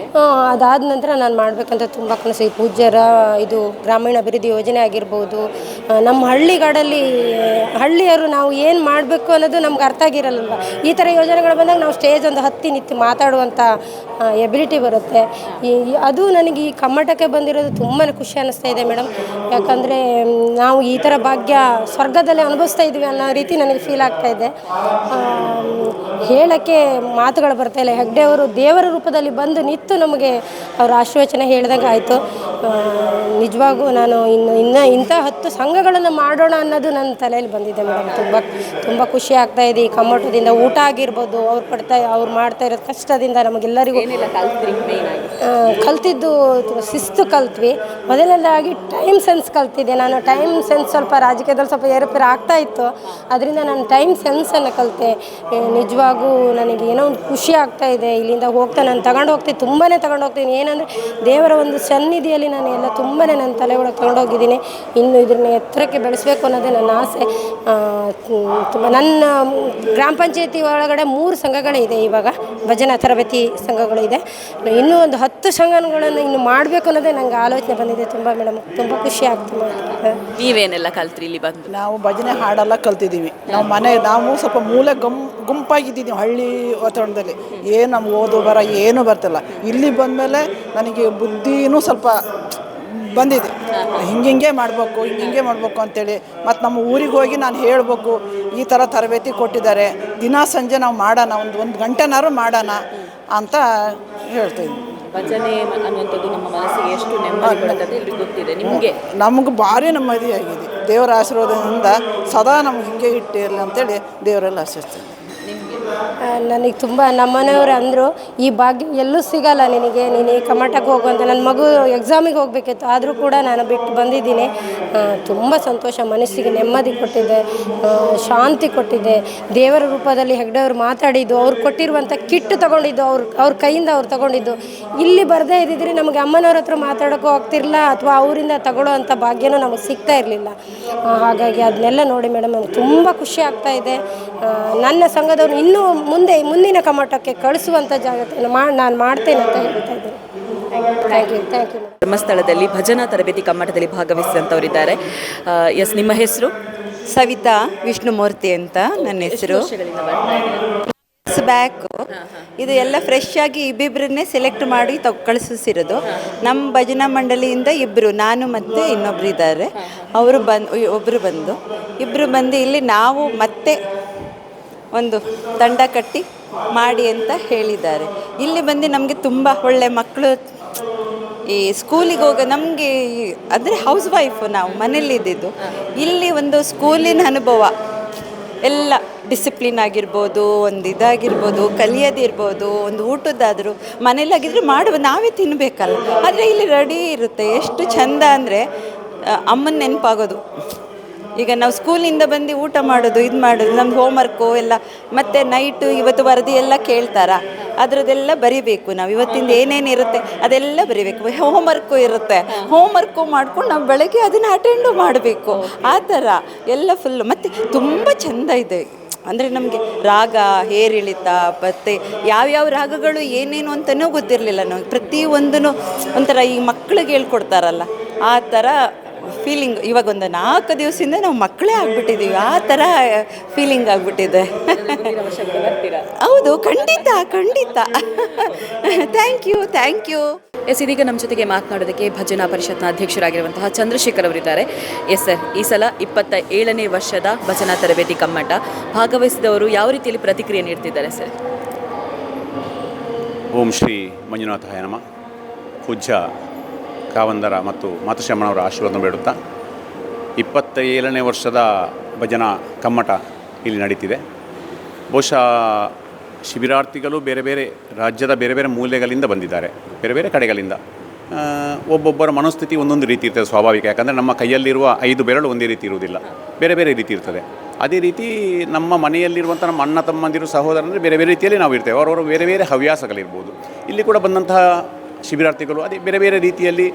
ಅದಾದ ನಂತರ ನಾನು ಮಾಡಬೇಕಂತ ತುಂಬ ಕನಸು. ಪೂಜ್ಯರ ಇದು ಗ್ರಾಮೀಣ ಅಭಿವೃದ್ಧಿ ಯೋಜನೆ ಆಗಿರ್ಬೋದು, ನಮ್ಮ ಹಳ್ಳಿಯರು ನಾವು ಏನು ಮಾಡಬೇಕು ಅನ್ನೋದು ನಮ್ಗೆ ಅರ್ಥ ಆಗಿರಲ್ಲ. ಈ ಥರ ಯೋಜನೆಗಳು ಬಂದಾಗ ನಾವು ಸ್ಟೇಜ್ ಒಂದು ಹತ್ತಿ ನಿಂತು ಮಾತಾಡುವಂಥ ಎಬಿಲಿಟಿ ಬರುತ್ತೆ. ಅದು ನನಗೆ ಈ ಕಮ್ಮಟಕ್ಕೆ ಬಂದಿರೋದು ತುಂಬಾ ಖುಷಿ ಅನ್ನಿಸ್ತಾ ಇದೆ ಮೇಡಮ್. ಯಾಕಂದರೆ ನಾವು ಈ ಥರ ಭಾಗ್ಯ ಸ್ವರ್ಗದಲ್ಲಿ ಅನುಭವಿಸ್ತಾ ಇದ್ದೀವಿ ಅನ್ನೋ ರೀತಿ ನನಗೆ ಫೀಲ್ ಆಗ್ತಾ ಇದೆ. ಹೇಳೋಕ್ಕೆ ಮಾತುಗಳು ಬರ್ತಾಯಿಲ್ಲ. ಹೆಗ್ಡೆ ಅವರು ದೇವರ ರೂಪದಲ್ಲಿ ಬಂದು ನಿಂತು ನಮಗೆ ಅವರ ಆಶೀರ್ವಚನ ಹೇಳಿದಾಗ ಆಯಿತು. ನಿಜವಾಗೂ ನಾನು ಇನ್ನು ಇಂಥ 10 ಸಂಘಗಳನ್ನು ಮಾಡೋಣ ಅನ್ನೋದು ನನ್ನ ತಲೆಯಲ್ಲಿ ಬಂದಿದೆ ಮೇಡಮ್. ತುಂಬ ಖುಷಿ ಆಗ್ತಾ ಇದೆ. ಈ ಕಮ್ಮಟದಿಂದ ಊಟ ಆಗಿರ್ಬೋದು, ಅವ್ರು ಮಾಡ್ತಾ ಇರೋದು ಕಷ್ಟದಿಂದ ನಮಗೆಲ್ಲರಿಗೂ ಕಲ್ತಿದ್ದು ಶಿಸ್ತು ಕಲ್ತ್ವಿ. ಮೊದಲನೇದಾಗಿ ಟೈಮ್ ಸೆನ್ಸ್ ಕಲ್ತಿದ್ದೆ ನಾನು. ಟೈಮ್ ಸೆನ್ಸ್ ಸ್ವಲ್ಪ ರಾಜಕೀಯದಲ್ಲಿ ಸ್ವಲ್ಪ ಏರುಪೇರು ಆಗ್ತಾ ಇತ್ತು. ಅದರಿಂದ ನಾನು ಟೈಮ್ ಸೆನ್ಸನ್ನು ಕಲಿತೆ. ನಿಜವಾಗೂ ನನಗೆ ಏನೋ ಒಂದು ಖುಷಿ ಆಗ್ತಾ ಇದೆ. ಇಲ್ಲಿಂದ ಹೋಗ್ತಾ ನಾನು ತಗೊಂಡು ಹೋಗ್ತೀನಿ. ಏನಂದರೆ ದೇವರ ಒಂದು ಸನ್ನಿಧಿಯಲ್ಲಿ ನಾನು ಎಲ್ಲ ತುಂಬಾ ನನ್ನ ತಲೆ ಒಳಗೆ ತಗೊಂಡೋಗಿದ್ದೀನಿ. ಇನ್ನು ಇದನ್ನ ಎತ್ತರಕ್ಕೆ ಬೆಳೆಸಬೇಕು ಅನ್ನೋದೇ ನನ್ನ ಆಸೆ. ನನ್ನ ಗ್ರಾಮ ಪಂಚಾಯತಿ ಒಳಗಡೆ 3 ಸಂಘಗಳಿದೆ. ಇವಾಗ ಭಜನಾ ತರಬೇತಿ ಸಂಘಗಳಿದೆ. ಇನ್ನೂ ಒಂದು 10 ಸಂಘಗಳನ್ನು ಇನ್ನು ಮಾಡಬೇಕು ಅನ್ನೋದೇ ನನಗೆ ಆಲೋಚನೆ ಬಂದಿದೆ. ತುಂಬ ಮೇಡಮ್, ತುಂಬ ಖುಷಿ ಆಗ್ತದೆ. ನೀವೇನೆಲ್ಲ ಕಲ್ತ್ರಿ ಇಲ್ಲಿ ಬಂದು? ನಾವು ಭಜನೆ ಹಾಡೆಲ್ಲ ಕಲ್ತಿದ್ದೀವಿ. ನಾವು ಸ್ವಲ್ಪ ಗುಂಪಾಗಿದ್ದೀವಿ ಹಳ್ಳಿ ವಾತಾವರಣದಲ್ಲಿ. ಏನು ನಮ್ಗೆ ಓದು ಬರ ಏನೂ ಬರ್ತಿಲ್ಲ. ಇಲ್ಲಿ ಬಂದಮೇಲೆ ನನಗೆ ಬುದ್ಧಿನೂ ಸ್ವಲ್ಪ ಬಂದಿದೆ. ಹಿಂಗೆ ಮಾಡಬೇಕು ಅಂತೇಳಿ. ಮತ್ತು ನಮ್ಮ ಊರಿಗೆ ಹೋಗಿ ನಾನು ಹೇಳಬೇಕು, ಈ ಥರ ತರಬೇತಿ ಕೊಟ್ಟಿದ್ದಾರೆ, ದಿನ ಸಂಜೆ ನಾವು ಮಾಡೋಣ, ಒಂದು ಗಂಟೆನಾರು ಮಾಡೋಣ ಅಂತ ಹೇಳ್ತೀನಿ. ಭಜನೆ ಅನ್ನುವಂಥದ್ದು ನಮ್ಮ ಮನಸ್ಸಿಗೆ ಎಷ್ಟು ನೆಮ್ಮದಿ ಕೊಡುತ್ತೆ ಎಲ್ರಿಗೂ ಗೊತ್ತಿದೆ. ನಮಗೆ ಭಾರಿ ನೆಮ್ಮದಿ ಆಗಿದೆ. ದೇವರ ಆಶೀರ್ವಾದದಿಂದ ಸದಾ ನಮ್ಗೆ ಹಿಂಗೆ ಇಟ್ಟಿರಲಿ ಅಂತೇಳಿ ದೇವರೆಲ್ಲ ಆಶಿಸ್ತೀನಿ. ನನಗೆ ತುಂಬ ನಮ್ಮನೆಯವರು ಅಂದರು, ಈ ಭಾಗ್ಯ ಎಲ್ಲೂ ಸಿಗಲ್ಲ ನಿನಗೆ, ನೀನು ಈ ಕಮ್ಮಟಕ್ಕೆ ಹೋಗುವಂತ. ನನ್ನ ಮಗು ಎಕ್ಸಾಮಿಗೆ ಹೋಗಬೇಕಿತ್ತು, ಆದರೂ ಕೂಡ ನಾನು ಬಿಟ್ಟು ಬಂದಿದ್ದೀನಿ. ತುಂಬ ಸಂತೋಷ, ಮನಸ್ಸಿಗೆ ನೆಮ್ಮದಿ ಕೊಟ್ಟಿದೆ, ಶಾಂತಿ ಕೊಟ್ಟಿದೆ. ದೇವರ ರೂಪದಲ್ಲಿ ಹೆಗ್ಡೆಯವರು ಮಾತಾಡಿದ್ದು, ಅವ್ರು ಕೊಟ್ಟಿರುವಂಥ ಕಿಟ್ ತೊಗೊಂಡಿದ್ದು, ಅವ್ರ ಕೈಯಿಂದ ಅವ್ರು ತೊಗೊಂಡಿದ್ದು. ಇಲ್ಲಿ ಬರದೇ ಇದ್ದಿದ್ರೆ ನಮಗೆ ಅಮ್ಮನವ್ರ ಹತ್ರ ಮಾತಾಡೋಕ್ಕೂ ಆಗ್ತಿರಲಿಲ್ಲ, ಅಥವಾ ಅವರಿಂದ ತಗೊಳ್ಳೋ ಅಂಥ ಭಾಗ್ಯನೂ ನಮಗೆ ಸಿಗ್ತಾ ಇರಲಿಲ್ಲ. ಹಾಗಾಗಿ ಅದನ್ನೆಲ್ಲ ನೋಡಿ ಮೇಡಮ್ ನನಗೆ ತುಂಬ ಖುಷಿ ಆಗ್ತಾ ಇದೆ. ನನ್ನ ಸಂಘದವ್ರು ಇನ್ನೂ ಮುಂದಿನ ಕಮ್ಮಟಕ್ಕೆ ಕಳಿಸುವಂಥ ಜಾಗೃತಿಯನ್ನು ನಾನು ಮಾಡ್ತೇನೆ ಅಂತ ಹೇಳ್ತಾ ಇದ್ದೀನಿ. Thank you. ಧರ್ಮಸ್ಥಳದಲ್ಲಿ ಭಜನಾ ತರಬೇತಿ ಕಮ್ಮಟದಲ್ಲಿ ಭಾಗವಹಿಸಿದಂಥವರಿದ್ದಾರೆ. ನಿಮ್ಮ ಹೆಸರು? ಸವಿತಾ ವಿಷ್ಣುಮೂರ್ತಿ ಅಂತ ನನ್ನ ಹೆಸರು. ಬ್ಯಾಕು ಇದು ಎಲ್ಲ ಫ್ರೆಶ್ ಆಗಿ ಇಬ್ಬಿಬ್ಬರನ್ನೇ ಸೆಲೆಕ್ಟ್ ಮಾಡಿ ಕಳಿಸಿರೋದು. ನಮ್ಮ ಭಜನಾ ಮಂಡಳಿಯಿಂದ ಇಬ್ಬರು, ನಾನು ಮತ್ತು ಇನ್ನೊಬ್ಬರು ಇದ್ದಾರೆ. ಇಬ್ಬರು ಬಂದು ಇಲ್ಲಿ ನಾವು ಮತ್ತೆ ಒಂದು ತಂಡ ಕಟ್ಟಿ ಮಾಡಿ ಅಂತ ಹೇಳಿದ್ದಾರೆ. ಇಲ್ಲಿ ಬಂದು ನಮಗೆ ತುಂಬ ಒಳ್ಳೆ ಮಕ್ಕಳು, ಈ ಸ್ಕೂಲಿಗೆ ನಮಗೆ ಅಂದರೆ ಹೌಸ್ ವೈಫು ನಾವು ಮನೇಲಿದ್ದಿದ್ದು. ಇಲ್ಲಿ ಒಂದು ಸ್ಕೂಲಿನ ಅನುಭವ ಎಲ್ಲ ಡಿಸಿಪ್ಲಿನ್ ಆಗಿರ್ಬೋದು, ಒಂದು ಇದಾಗಿರ್ಬೋದು, ಕಲಿಯೋದಿರ್ಬೋದು, ಒಂದು ಊಟದ್ದಾದರೂ ಮನೇಲಾಗಿದ್ದರೆ ನಾವೇ ತಿನ್ನಬೇಕಲ್ಲ. ಆದರೆ ಇಲ್ಲಿ ರೆಡಿ ಇರುತ್ತೆ. ಎಷ್ಟು ಚೆಂದ ಅಂದರೆ ಅಮ್ಮನ ನೆನಪಾಗೋದು. ಈಗ ನಾವು ಸ್ಕೂಲಿಂದ ಬಂದು ಊಟ ಮಾಡೋದು ಇದು ಮಾಡೋದು ನಮ್ದು ಹೋಮ್ವರ್ಕು ಎಲ್ಲ ಮತ್ತು ನೈಟು ಇವತ್ತು ವರದಿ ಎಲ್ಲ ಕೇಳ್ತಾರಾ ಅದರದ್ದೆಲ್ಲ ಬರಿಬೇಕು. ನಾವು ಇವತ್ತಿಂದ ಏನೇನು ಇರುತ್ತೆ ಅದೆಲ್ಲ ಬರಿಬೇಕು. ಹೋಮ್ವರ್ಕು ಇರುತ್ತೆ, ಹೋಮ್ವರ್ಕು ಮಾಡ್ಕೊಂಡು ನಾವು ಬೆಳಗ್ಗೆ ಅದನ್ನು ಅಟೆಂಡು ಮಾಡಬೇಕು. ಆ ಥರ ಎಲ್ಲ ಫುಲ್ಲು ಮತ್ತು ತುಂಬ ಚೆಂದ ಇದೆ. ಅಂದರೆ ನಮಗೆ ರಾಗ, ಹೇರಿಳಿತ ಮತ್ತು ಯಾವ್ಯಾವ ರಾಗಗಳು ಏನೇನು ಅಂತಲೂ ಗೊತ್ತಿರಲಿಲ್ಲ. ನಮಗೆ ಪ್ರತಿಯೊಂದೂ ಒಂಥರ ಈ ಮಕ್ಕಳಿಗೆ ಹೇಳ್ಕೊಡ್ತಾರಲ್ಲ ಆ ಥರ ಫೀಲಿಂಗ್. ಇವಾಗ ಒಂದು 4 ದಿವಸದಿಂದ ನಾವು ಮಕ್ಕಳೇ ಆಗಿಬಿಟ್ಟಿದ್ದೀವಿ, ಆ ಥರ ಫೀಲಿಂಗ್ ಆಗಿಬಿಟ್ಟಿದೆ. ಹೌದು, ಖಂಡಿತ ಖಂಡಿತ. Thank you. ಎಸ್, ಇದೀಗ ನಮ್ಮ ಜೊತೆಗೆ ಮಾತನಾಡೋದಕ್ಕೆ ಭಜನಾ ಪರಿಷತ್ನ ಅಧ್ಯಕ್ಷರಾಗಿರುವಂತಹ ಚಂದ್ರಶೇಖರ್ ಅವರಿದ್ದಾರೆ. ಎಸ್ ಸರ್, ಈ ಸಲ 27ನೇ ವರ್ಷದ ಭಜನಾ ತರಬೇತಿ ಕಮ್ಮಟ ಭಾಗವಹಿಸಿದವರು ಯಾವ ರೀತಿಯಲ್ಲಿ ಪ್ರತಿಕ್ರಿಯೆ ನೀಡ್ತಿದ್ದಾರೆ ಸರ್? ಓಂ ಶ್ರೀ ಮಂಜುನಾಥಾಯ ನಮಃ. ಪೂಜ್ಯ ಕಾವಂದರ ಮತ್ತು ಮಾತೃಶ್ರಮಣವರ ಆಶೀರ್ವಾದ ಬೇಡುತ್ತಾ 27ನೇ ವರ್ಷದ ಭಜನಾ ಕಮ್ಮಟ ಇಲ್ಲಿ ನಡೀತಿದೆ. ಬಹುಶಃ ಶಿಬಿರಾರ್ಥಿಗಳು ಬೇರೆ ಬೇರೆ ರಾಜ್ಯದ ಬೇರೆ ಬೇರೆ ಮೂಲೆಗಳಿಂದ ಬಂದಿದ್ದಾರೆ, ಬೇರೆ ಬೇರೆ ಕಡೆಗಳಿಂದ. ಒಬ್ಬೊಬ್ಬರ ಮನಸ್ಥಿತಿ ಒಂದೊಂದು ರೀತಿ ಇರ್ತದೆ, ಸ್ವಾಭಾವಿಕ. ಯಾಕಂದರೆ ನಮ್ಮ ಕೈಯಲ್ಲಿರುವ 5 ಬೆರಳು ಒಂದೇ ರೀತಿ ಇರುವುದಿಲ್ಲ, ಬೇರೆ ಬೇರೆ ರೀತಿ ಇರ್ತದೆ. ಅದೇ ರೀತಿ ನಮ್ಮ ಮನೆಯಲ್ಲಿರುವಂಥ ನಮ್ಮ ಅಣ್ಣ ತಮ್ಮಂದಿರು ಸಹೋದರರು ಬೇರೆ ಬೇರೆ ರೀತಿಯಲ್ಲಿ ನಾವು ಇರ್ತೇವೆ. ಅವರವರು ಬೇರೆ ಬೇರೆ ಹವ್ಯಾಸಗಳಿರ್ಬೋದು. ಇಲ್ಲಿ ಕೂಡ ಬಂದಂತಹ ಶಿಬಿರಾರ್ಥಿಗಳು ಅದೇ ಬೇರೆ ಬೇರೆ ರೀತಿಯಲ್ಲಿ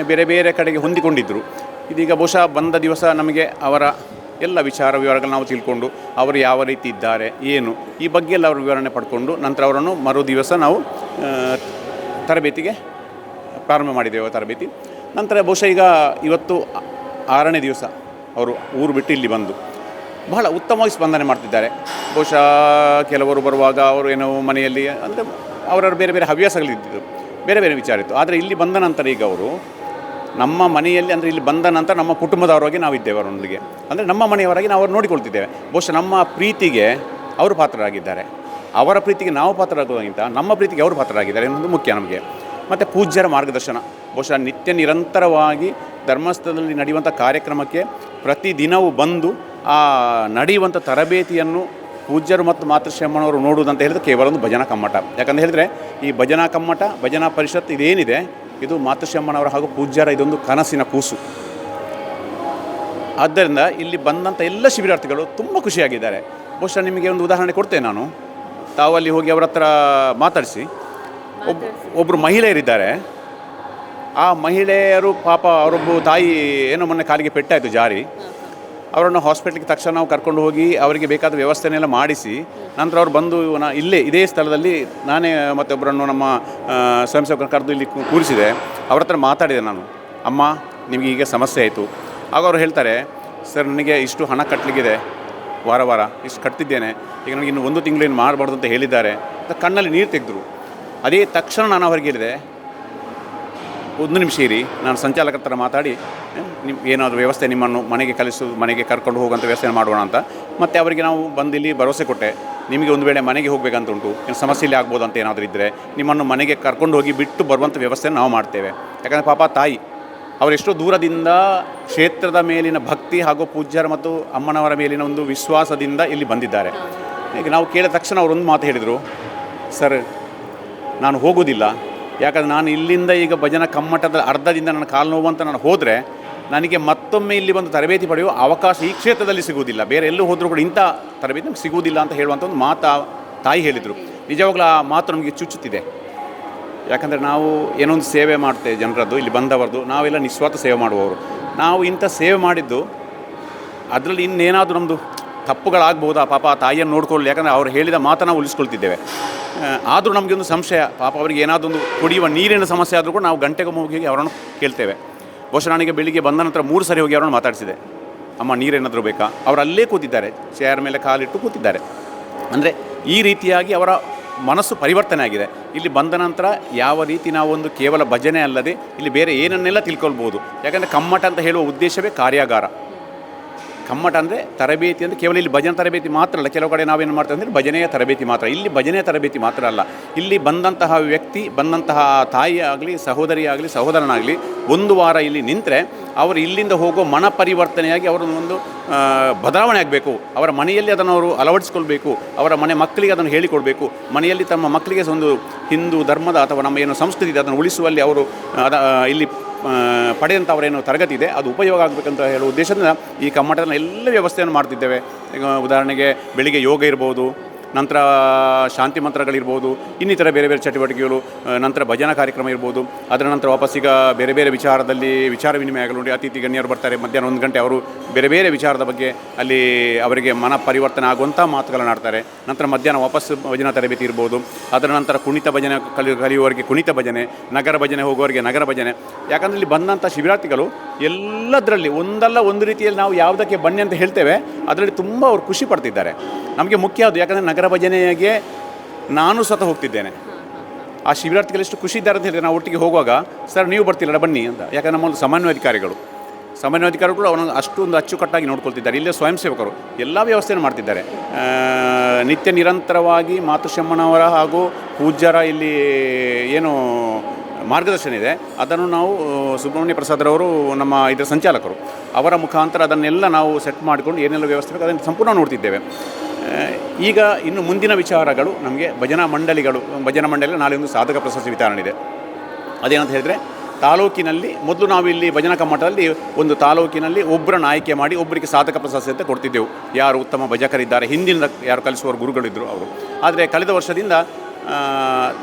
ಬೇರೆ ಬೇರೆ ಕಡೆಗೆ ಹೊಂದಿಕೊಂಡಿದ್ದರು. ಇದೀಗ ಬಹುಶಃ ಬಂದ ದಿವಸ ನಮಗೆ ಅವರ ಎಲ್ಲ ವಿವರಗಳು ನಾವು ತಿಳ್ಕೊಂಡು ಅವರು ಯಾವ ರೀತಿ ಇದ್ದಾರೆ, ಏನು ಈ ಬಗ್ಗೆ ಎಲ್ಲ ಅವರು ವಿವರಣೆ ಪಡ್ಕೊಂಡು ನಂತರ ಅವರನ್ನು ಮರು ದಿವಸ ನಾವು ತರಬೇತಿಗೆ ಪ್ರಾರಂಭ ಮಾಡಿದ್ದೇವೆ. ತರಬೇತಿ ನಂತರ ಬಹುಶಃ ಈಗ ಇವತ್ತು 6ನೇ ದಿವಸ ಅವರು ಊರು ಬಿಟ್ಟು ಇಲ್ಲಿ ಬಂದು ಬಹಳ ಉತ್ತಮವಾಗಿ ಸ್ಪಂದನೆ ಮಾಡ್ತಿದ್ದಾರೆ. ಬಹುಶಃ ಕೆಲವರು ಬರುವಾಗ ಅವರು ಏನೋ ಮನೆಯಲ್ಲಿ ಅಂದರೆ ಅವರವ್ರ ಬೇರೆ ಬೇರೆ ಹವ್ಯಾಸಗಳಿದ್ದಿದ್ದು, ಬೇರೆ ಬೇರೆ ವಿಚಾರ ಇತ್ತು. ಆದರೆ ಇಲ್ಲಿ ಬಂದ ನಂತರ ಈಗ ಅವರು ನಮ್ಮ ಮನೆಯಲ್ಲಿ ಅಂದರೆ ಇಲ್ಲಿ ಬಂದ ನಂತರ ನಮ್ಮ ಕುಟುಂಬದವರಾಗಿ ನಾವಿದ್ದೇವೆ ಅವರೊಂದಿಗೆ. ಅಂದರೆ ನಮ್ಮ ಮನೆಯವರಾಗಿ ನಾವು ಅವ್ರು ನೋಡಿಕೊಳ್ತಿದ್ದೇವೆ. ಬಹುಶಃ ನಮ್ಮ ಪ್ರೀತಿಗೆ ಅವರು ಪಾತ್ರರಾಗಿದ್ದಾರೆ, ಅವರ ಪ್ರೀತಿಗೆ ನಾವು ಪಾತ್ರರಾಗೋದಕ್ಕಿಂತ ನಮ್ಮ ಪ್ರೀತಿಗೆ ಅವರು ಪಾತ್ರರಾಗಿದ್ದಾರೆ ಅನ್ನೋದು ಮುಖ್ಯ ನಮಗೆ. ಮತ್ತು ಪೂಜ್ಯರ ಮಾರ್ಗದರ್ಶನ ಬಹುಶಃ ನಿತ್ಯ ನಿರಂತರವಾಗಿ ಧರ್ಮಸ್ಥಳದಲ್ಲಿ ನಡೆಯುವಂಥ ಕಾರ್ಯಕ್ರಮಕ್ಕೆ ಪ್ರತಿದಿನವೂ ಬಂದು ಆ ನಡೆಯುವಂಥ ತರಬೇತಿಯನ್ನು ಪೂಜ್ಯರು ಮತ್ತು ಮಾತೃಶ್ರಮಣವರು ನೋಡುವುದಂತ ಹೇಳಿದ್ರೆ ಕೇವಲ ಒಂದು ಭಜನಾ ಕಮ್ಮಟ. ಯಾಕಂತ ಹೇಳಿದರೆ ಈ ಭಜನಾ ಕಮ್ಮಟ, ಭಜನಾ ಪರಿಷತ್ ಇದೇನಿದೆ ಇದು ಮಾತೃಶ್ರಮಣವರ ಹಾಗೂ ಪೂಜ್ಯರ ಇದೊಂದು ಕನಸಿನ ಕೂಸು. ಆದ್ದರಿಂದ ಇಲ್ಲಿ ಬಂದಂಥ ಎಲ್ಲ ಶಿಬಿರಾರ್ಥಿಗಳು ತುಂಬ ಖುಷಿಯಾಗಿದ್ದಾರೆ. ಬಹುಶಃ ನಿಮಗೆ ಒಂದು ಉದಾಹರಣೆ ಕೊಡ್ತೇನೆ ನಾನು. ತಾವು ಅಲ್ಲಿ ಹೋಗಿ ಅವರ ಹತ್ರ ಮಾತಾಡಿಸಿ, ಒಬ್ಬರು ಮಹಿಳೆಯರಿದ್ದಾರೆ. ಆ ಮಹಿಳೆಯರು ಪಾಪ ಅವರೊಬ್ಬ ತಾಯಿ ಏನೋ ಮೊನ್ನೆ ಕಾಲಿಗೆ ಪೆಟ್ಟಾಯಿತು ಜಾರಿ. ಅವರನ್ನು ಹಾಸ್ಪಿಟ್ಲಿಗೆ ತಕ್ಷಣ ನಾವು ಕರ್ಕೊಂಡು ಹೋಗಿ ಅವರಿಗೆ ಬೇಕಾದ ವ್ಯವಸ್ಥೆನೆಲ್ಲ ಮಾಡಿಸಿ ನಂತರ ಅವ್ರು ಬಂದು ಇದೇ ಸ್ಥಳದಲ್ಲಿ ನಾನೇ ಮತ್ತೊಬ್ಬರನ್ನು ನಮ್ಮ ಸ್ವಯಂ ಸೇವಕರನ್ನು ಕರೆದು ಇಲ್ಲಿ ಕೂರಿಸಿದೆ. ಅವ್ರ ಹತ್ರ ಮಾತಾಡಿದೆ ನಾನು, ಅಮ್ಮ ನಿಮಗೆ ಈಗ ಸಮಸ್ಯೆ ಆಯಿತು. ಆಗ ಅವರು ಹೇಳ್ತಾರೆ, ಸರ್ ನನಗೆ ಇಷ್ಟು ಹಣ ಕಟ್ಟಲಿಕ್ಕಿದೆ, ವಾರ ಇಷ್ಟು ಕಟ್ತಿದ್ದೇನೆ, ಈಗ ನನಗೆ ಇನ್ನು 1 ತಿಂಗಳು ಏನು ಮಾಡಬಾರ್ದು ಅಂತ ಹೇಳಿದ್ದಾರೆ ಅಂತ ಕಣ್ಣಲ್ಲಿ ನೀರು ತೆಗೆದ್ರು. ಅದೇ ತಕ್ಷಣ ನಾನು ಅವರಿಗೆ ಹೇಳಿದೆ, 1 ನಿಮಿಷ ಇರಿ, ನಾನು ಸಂಚಾಲಕರ ಹತ್ರ ಮಾತಾಡಿ ಏನಾದರೂ ವ್ಯವಸ್ಥೆ ನಿಮ್ಮನ್ನು ಮನೆಗೆ ಕರ್ಕೊಂಡು ಹೋಗುವಂಥ ವ್ಯವಸ್ಥೆ ಮಾಡೋಣ ಅಂತ. ಮತ್ತು ಅವರಿಗೆ ನಾವು ಬಂದಿಲ್ಲಿ ಭರವಸೆ ಕೊಟ್ಟೆ, ನಿಮಗೆ ಒಂದು ವೇಳೆ ಮನೆಗೆ ಹೋಗಬೇಕಂತ ಉಂಟು, ಏನು ಸಮಸ್ಯೆಯಲ್ಲಿ ಆಗ್ಬೋದು ಅಂತ ಏನಾದರೂ ಇದ್ದರೆ ನಿಮ್ಮನ್ನು ಮನೆಗೆ ಕರ್ಕೊಂಡು ಹೋಗಿ ಬಿಟ್ಟು ಬರುವಂಥ ವ್ಯವಸ್ಥೆ ನಾವು ಮಾಡ್ತೇವೆ. ಯಾಕಂದರೆ ಪಾಪ ತಾಯಿ ಅವರೆಷ್ಟೋ ದೂರದಿಂದ ಕ್ಷೇತ್ರದ ಮೇಲಿನ ಭಕ್ತಿ ಹಾಗೂ ಪೂಜ್ಯರ ಮತ್ತು ಅಮ್ಮನವರ ಮೇಲಿನ ಒಂದು ವಿಶ್ವಾಸದಿಂದ ಇಲ್ಲಿ ಬಂದಿದ್ದಾರೆ. ಈಗ ನಾವು ಕೇಳಿದ ತಕ್ಷಣ ಅವರೊಂದು ಮಾತು ಹೇಳಿದರು, ಸರ್ ನಾನು ಹೋಗೋದಿಲ್ಲ, ಯಾಕಂದರೆ ನಾನು ಇಲ್ಲಿಂದ ಈಗ ಭಜನಾ ಕಮ್ಮಟದ ಅರ್ಧದಿಂದ ನನ್ನ ಕಾಲು ನೋವು ಅಂತ ನಾನು ಹೋದರೆ ನನಗೆ ಮತ್ತೊಮ್ಮೆ ಇಲ್ಲಿ ಒಂದು ತರಬೇತಿ ಪಡೆಯುವ ಅವಕಾಶ ಈ ಕ್ಷೇತ್ರದಲ್ಲಿ ಸಿಗುವುದಿಲ್ಲ, ಬೇರೆ ಎಲ್ಲೂ ಹೋದರೂ ಕೂಡ ಇಂಥ ತರಬೇತಿ ನಮ್ಗೆ ಸಿಗುವುದಿಲ್ಲ ಅಂತ ಹೇಳುವಂಥ ಒಂದು ಮಾತು ತಾಯಿ ಹೇಳಿದರು. ನಿಜವಾಗ್ಲೂ ಆ ಮಾತು ನಮಗೆ ಚುಚ್ಚುತ್ತಿದೆ. ಯಾಕಂದರೆ ನಾವು ಏನೊಂದು ಸೇವೆ ಮಾಡ್ತೇವೆ ಜನರದ್ದು, ಇಲ್ಲಿ ಬಂದವರದ್ದು, ನಾವೆಲ್ಲ ನಿಸ್ವಾರ್ಥ ಸೇವೆ ಮಾಡುವವರು. ನಾವು ಇಂಥ ಸೇವೆ ಮಾಡಿದ್ದು ಅದರಲ್ಲಿ ಇನ್ನೇನಾದರೂ ನಮ್ಮದು ತಪ್ಪುಗಳಾಗ್ಬೋದಾ, ಪಾಪ ಆ ತಾಯಿಯನ್ನು ನೋಡ್ಕೊಳ್ಳಿ. ಯಾಕಂದರೆ ಅವ್ರು ಹೇಳಿದ ಮಾತನ್ನು ಉಳಿಸ್ಕೊಳ್ತಿದ್ದೇವೆ. ಆದರೂ ನಮಗೆ ಒಂದು ಸಂಶಯ, ಪಾಪ ಅವರಿಗೆ ಏನಾದರೂ ಒಂದು ಕುಡಿಯುವ ನೀರಿನ ಸಮಸ್ಯೆ ಆದರೂ ಕೂಡ ನಾವು ಗಂಟೆಗೊಮ್ಮೆ ಹೋಗಿ ಅವರನ್ನು ಕೇಳ್ತೇವೆ. ಬಹುಶಃ ನನಗೆ ಬೆಳಿಗ್ಗೆ ಬಂದ ನಂತರ 3 ಸರಿ ಹೋಗಿ ಅವರನ್ನು ಮಾತಾಡಿಸಿದೆ, ಅಮ್ಮ ನೀರೇನಾದರೂ ಬೇಕಾ. ಅವರು ಅಲ್ಲೇ ಕೂತಿದ್ದಾರೆ, ಚೇರ್ ಮೇಲೆ ಕಾಲಿಟ್ಟು ಕೂತಿದ್ದಾರೆ. ಅಂದರೆ ಈ ರೀತಿಯಾಗಿ ಅವರ ಮನಸ್ಸು ಪರಿವರ್ತನೆ ಆಗಿದೆ. ಇಲ್ಲಿ ಬಂದ ನಂತರ ಯಾವ ರೀತಿ ನಾವೊಂದು ಕೇವಲ ಭಜನೆ ಅಲ್ಲದೆ ಇಲ್ಲಿ ಬೇರೆ ಏನನ್ನೆಲ್ಲ ತಿಳ್ಕೊಳ್ಬೋದು. ಯಾಕಂದರೆ ಕಮ್ಮಟ ಅಂತ ಹೇಳುವ ಉದ್ದೇಶವೇ ಕಾರ್ಯಾಗಾರ. ಕಮ್ಮಟ ಅಂದರೆ ತರಬೇತಿ ಅಂದರೆ ಕೇವಲ ಇಲ್ಲಿ ಭಜನೆ ತರಬೇತಿ ಮಾತ್ರ ಅಲ್ಲ. ಕೆಲವು ಕಡೆ ನಾವೇನು ಮಾಡ್ತೇವೆ ಅಂದರೆ ಭಜನೆಯ ತರಬೇತಿ ಮಾತ್ರ. ಇಲ್ಲಿ ಭಜನೆಯ ತರಬೇತಿ ಮಾತ್ರ ಅಲ್ಲ, ಇಲ್ಲಿ ಬಂದಂತಹ ವ್ಯಕ್ತಿ, ಬಂದಂತಹ ತಾಯಿ ಆಗಲಿ, ಸಹೋದರಿ ಆಗಲಿ, ಸಹೋದರನಾಗಲಿ 1 ವಾರ ಇಲ್ಲಿ ನಿಂತರೆ ಅವರು ಇಲ್ಲಿಂದ ಹೋಗೋ ಮನ ಪರಿವರ್ತನೆಯಾಗಿ ಅವರ ಒಂದು ಬದಲಾವಣೆ ಆಗಬೇಕು. ಅವರ ಮನೆಯಲ್ಲಿ ಅದನ್ನು ಅವರು ಅಳವಡಿಸ್ಕೊಳ್ಬೇಕು, ಅವರ ಮಕ್ಕಳಿಗೆ ಅದನ್ನು ಹೇಳಿಕೊಡಬೇಕು. ಮನೆಯಲ್ಲಿ ತಮ್ಮ ಮಕ್ಕಳಿಗೆ ಒಂದು ಹಿಂದೂ ಧರ್ಮದ ಅಥವಾ ನಮ್ಮ ಏನು ಸಂಸ್ಕೃತಿ ಇದೆ ಅದನ್ನು ಉಳಿಸುವಲ್ಲಿ ಅವರು ಇಲ್ಲಿ ಪಡೆದಂಥವರೇನು ತರಗತಿ ಇದೆ ಅದು ಉಪಯೋಗ ಆಗಬೇಕಂತ ಹೇಳುವ ಉದ್ದೇಶದಿಂದ ಈ ಕಮ್ಮಟದಲ್ಲಿ ಎಲ್ಲ ವ್ಯವಸ್ಥೆಯನ್ನು ಮಾಡ್ತಿದ್ದೇವೆ. ಈಗ ಉದಾಹರಣೆಗೆ ಬೆಳಿಗ್ಗೆ ಯೋಗ ಇರ್ಬೋದು, ನಂತರ ಶಾಂತಿ ಮಂತ್ರಗಳಿರ್ಬೋದು, ಇನ್ನಿತರ ಬೇರೆ ಬೇರೆ ಚಟುವಟಿಕೆಗಳು, ನಂತರ ಭಜನಾ ಕಾರ್ಯಕ್ರಮ ಇರ್ಬೋದು. ಅದರ ನಂತರ ವಾಪಸ್ಸೀಗ ಬೇರೆ ಬೇರೆ ವಿಚಾರದಲ್ಲಿ ವಿಚಾರ ವಿನಿಮಯಗಳು ನೋಡಿ. ಅತಿಥಿ ಗಣ್ಯರು ಬರ್ತಾರೆ, ಮಧ್ಯಾಹ್ನ 1 ಗಂಟೆ ಅವರು ಬೇರೆ ಬೇರೆ ವಿಚಾರದ ಬಗ್ಗೆ ಅಲ್ಲಿ ಅವರಿಗೆ ಮನ ಪರಿವರ್ತನೆ ಆಗುವಂಥ ಮಾತುಗಳನ್ನು ಆಡ್ತಾರೆ. ನಂತರ ಮಧ್ಯಾಹ್ನ ವಾಪಸ್ ಭಜನಾ ತರಬೇತಿ ಇರ್ಬೋದು. ಅದರ ನಂತರ ಕುಣಿತ ಭಜನೆ ಕಲಿಯುವವರಿಗೆ ಕುಣಿತ ಭಜನೆ, ನಗರ ಭಜನೆ ಹೋಗುವವರಿಗೆ ನಗರ ಭಜನೆ. ಯಾಕಂದರೆ ಇಲ್ಲಿ ಬಂದಂಥ ಶಿಬಿರಾರ್ಥಿಗಳು ಎಲ್ಲದರಲ್ಲಿ ಒಂದಲ್ಲ ಒಂದು ರೀತಿಯಲ್ಲಿ ನಾವು ಯಾವುದಕ್ಕೆ ಬನ್ನಿ ಅಂತ ಹೇಳ್ತೇವೆ ಅದರಲ್ಲಿ ತುಂಬ ಅವರು ಖುಷಿ ಪಡ್ತಿದ್ದಾರೆ. ನಮಗೆ ಮುಖ್ಯ ಅದು, ಯಾಕಂದರೆ ನಗರ ಭಜನೆಗೆ ನಾನು ಸ್ವತಃ ಹೋಗ್ತಿದ್ದೇನೆ. ಆ ಶಿಬಿರಾರ್ಥಿಗಳು ಎಷ್ಟು ಖುಷಿ ಇದ್ದಾರೆ ಅಂತ ಹೇಳಿದರೆ ನಾವು ಒಟ್ಟಿಗೆ ಹೋಗುವಾಗ, ಸರ್ ನೀವು ಬರ್ತಿಲ್ಲ ಬನ್ನಿ ಅಂತ. ಯಾಕಂದರೆ ನಮ್ಮೊಂದು ಸಮನ್ವಯಾಧಿಕಾರಿಗಳು ಕೂಡ ಅವನನ್ನು ಅಷ್ಟೊಂದು ಅಚ್ಚುಕಟ್ಟಾಗಿ ನೋಡ್ಕೊಳ್ತಿದ್ದಾರೆ. ಇಲ್ಲೇ ಸ್ವಯಂ ಸೇವಕರು ಎಲ್ಲ ವ್ಯವಸ್ಥೆಯನ್ನು ಮಾಡ್ತಿದ್ದಾರೆ. ನಿತ್ಯ ನಿರಂತರವಾಗಿ ಮಾತೃಶಮ್ಮನವರ ಹಾಗೂ ಪೂಜ್ಯರ ಇಲ್ಲಿ ಏನು ಮಾರ್ಗದರ್ಶನ ಇದೆ ಅದನ್ನು ನಾವು ಸುಬ್ರಹ್ಮಣ್ಯ ಪ್ರಸಾದರವರು ನಮ್ಮ ಇದರ ಸಂಚಾಲಕರು ಅವರ ಮುಖಾಂತರ ಅದನ್ನೆಲ್ಲ ನಾವು ಸೆಟ್ ಮಾಡಿಕೊಂಡು ಏನೆಲ್ಲ ವ್ಯವಸ್ಥೆ ಬೇಕು ಅದನ್ನು ಸಂಪೂರ್ಣ ನೋಡ್ತಿದ್ದೇವೆ. ಈಗ ಇನ್ನು ಮುಂದಿನ ವಿಚಾರಗಳು ನಮಗೆ ಭಜನಾ ಮಂಡಳಿ ನಾಳೆ ಒಂದು ಸಾಧಕ ಪ್ರಶಸ್ತಿ ವಿತರಣೆ ಇದೆ. ಅದೇನಂತ ಹೇಳಿದರೆ ತಾಲೂಕಿನಲ್ಲಿ ಮೊದಲು ನಾವು ಇಲ್ಲಿ ಭಜನಾ ಕಮ್ಮಟದಲ್ಲಿ ಒಂದು ತಾಲೂಕಿನಲ್ಲಿ ಒಬ್ಬರನ್ನು ಆಯ್ಕೆ ಮಾಡಿ ಒಬ್ಬರಿಗೆ ಸಾಧಕ ಪ್ರಶಸ್ತಿ ಅಂತ ಕೊಡ್ತಿದ್ದೆವು. ಯಾರು ಉತ್ತಮ ಭಜಕರಿದ್ದಾರೆ, ಹಿಂದಿನ ಯಾರು ಕಲಿಸುವವರು ಗುರುಗಳಿದ್ದರು ಅವರು. ಆದರೆ ಕಳೆದ ವರ್ಷದಿಂದ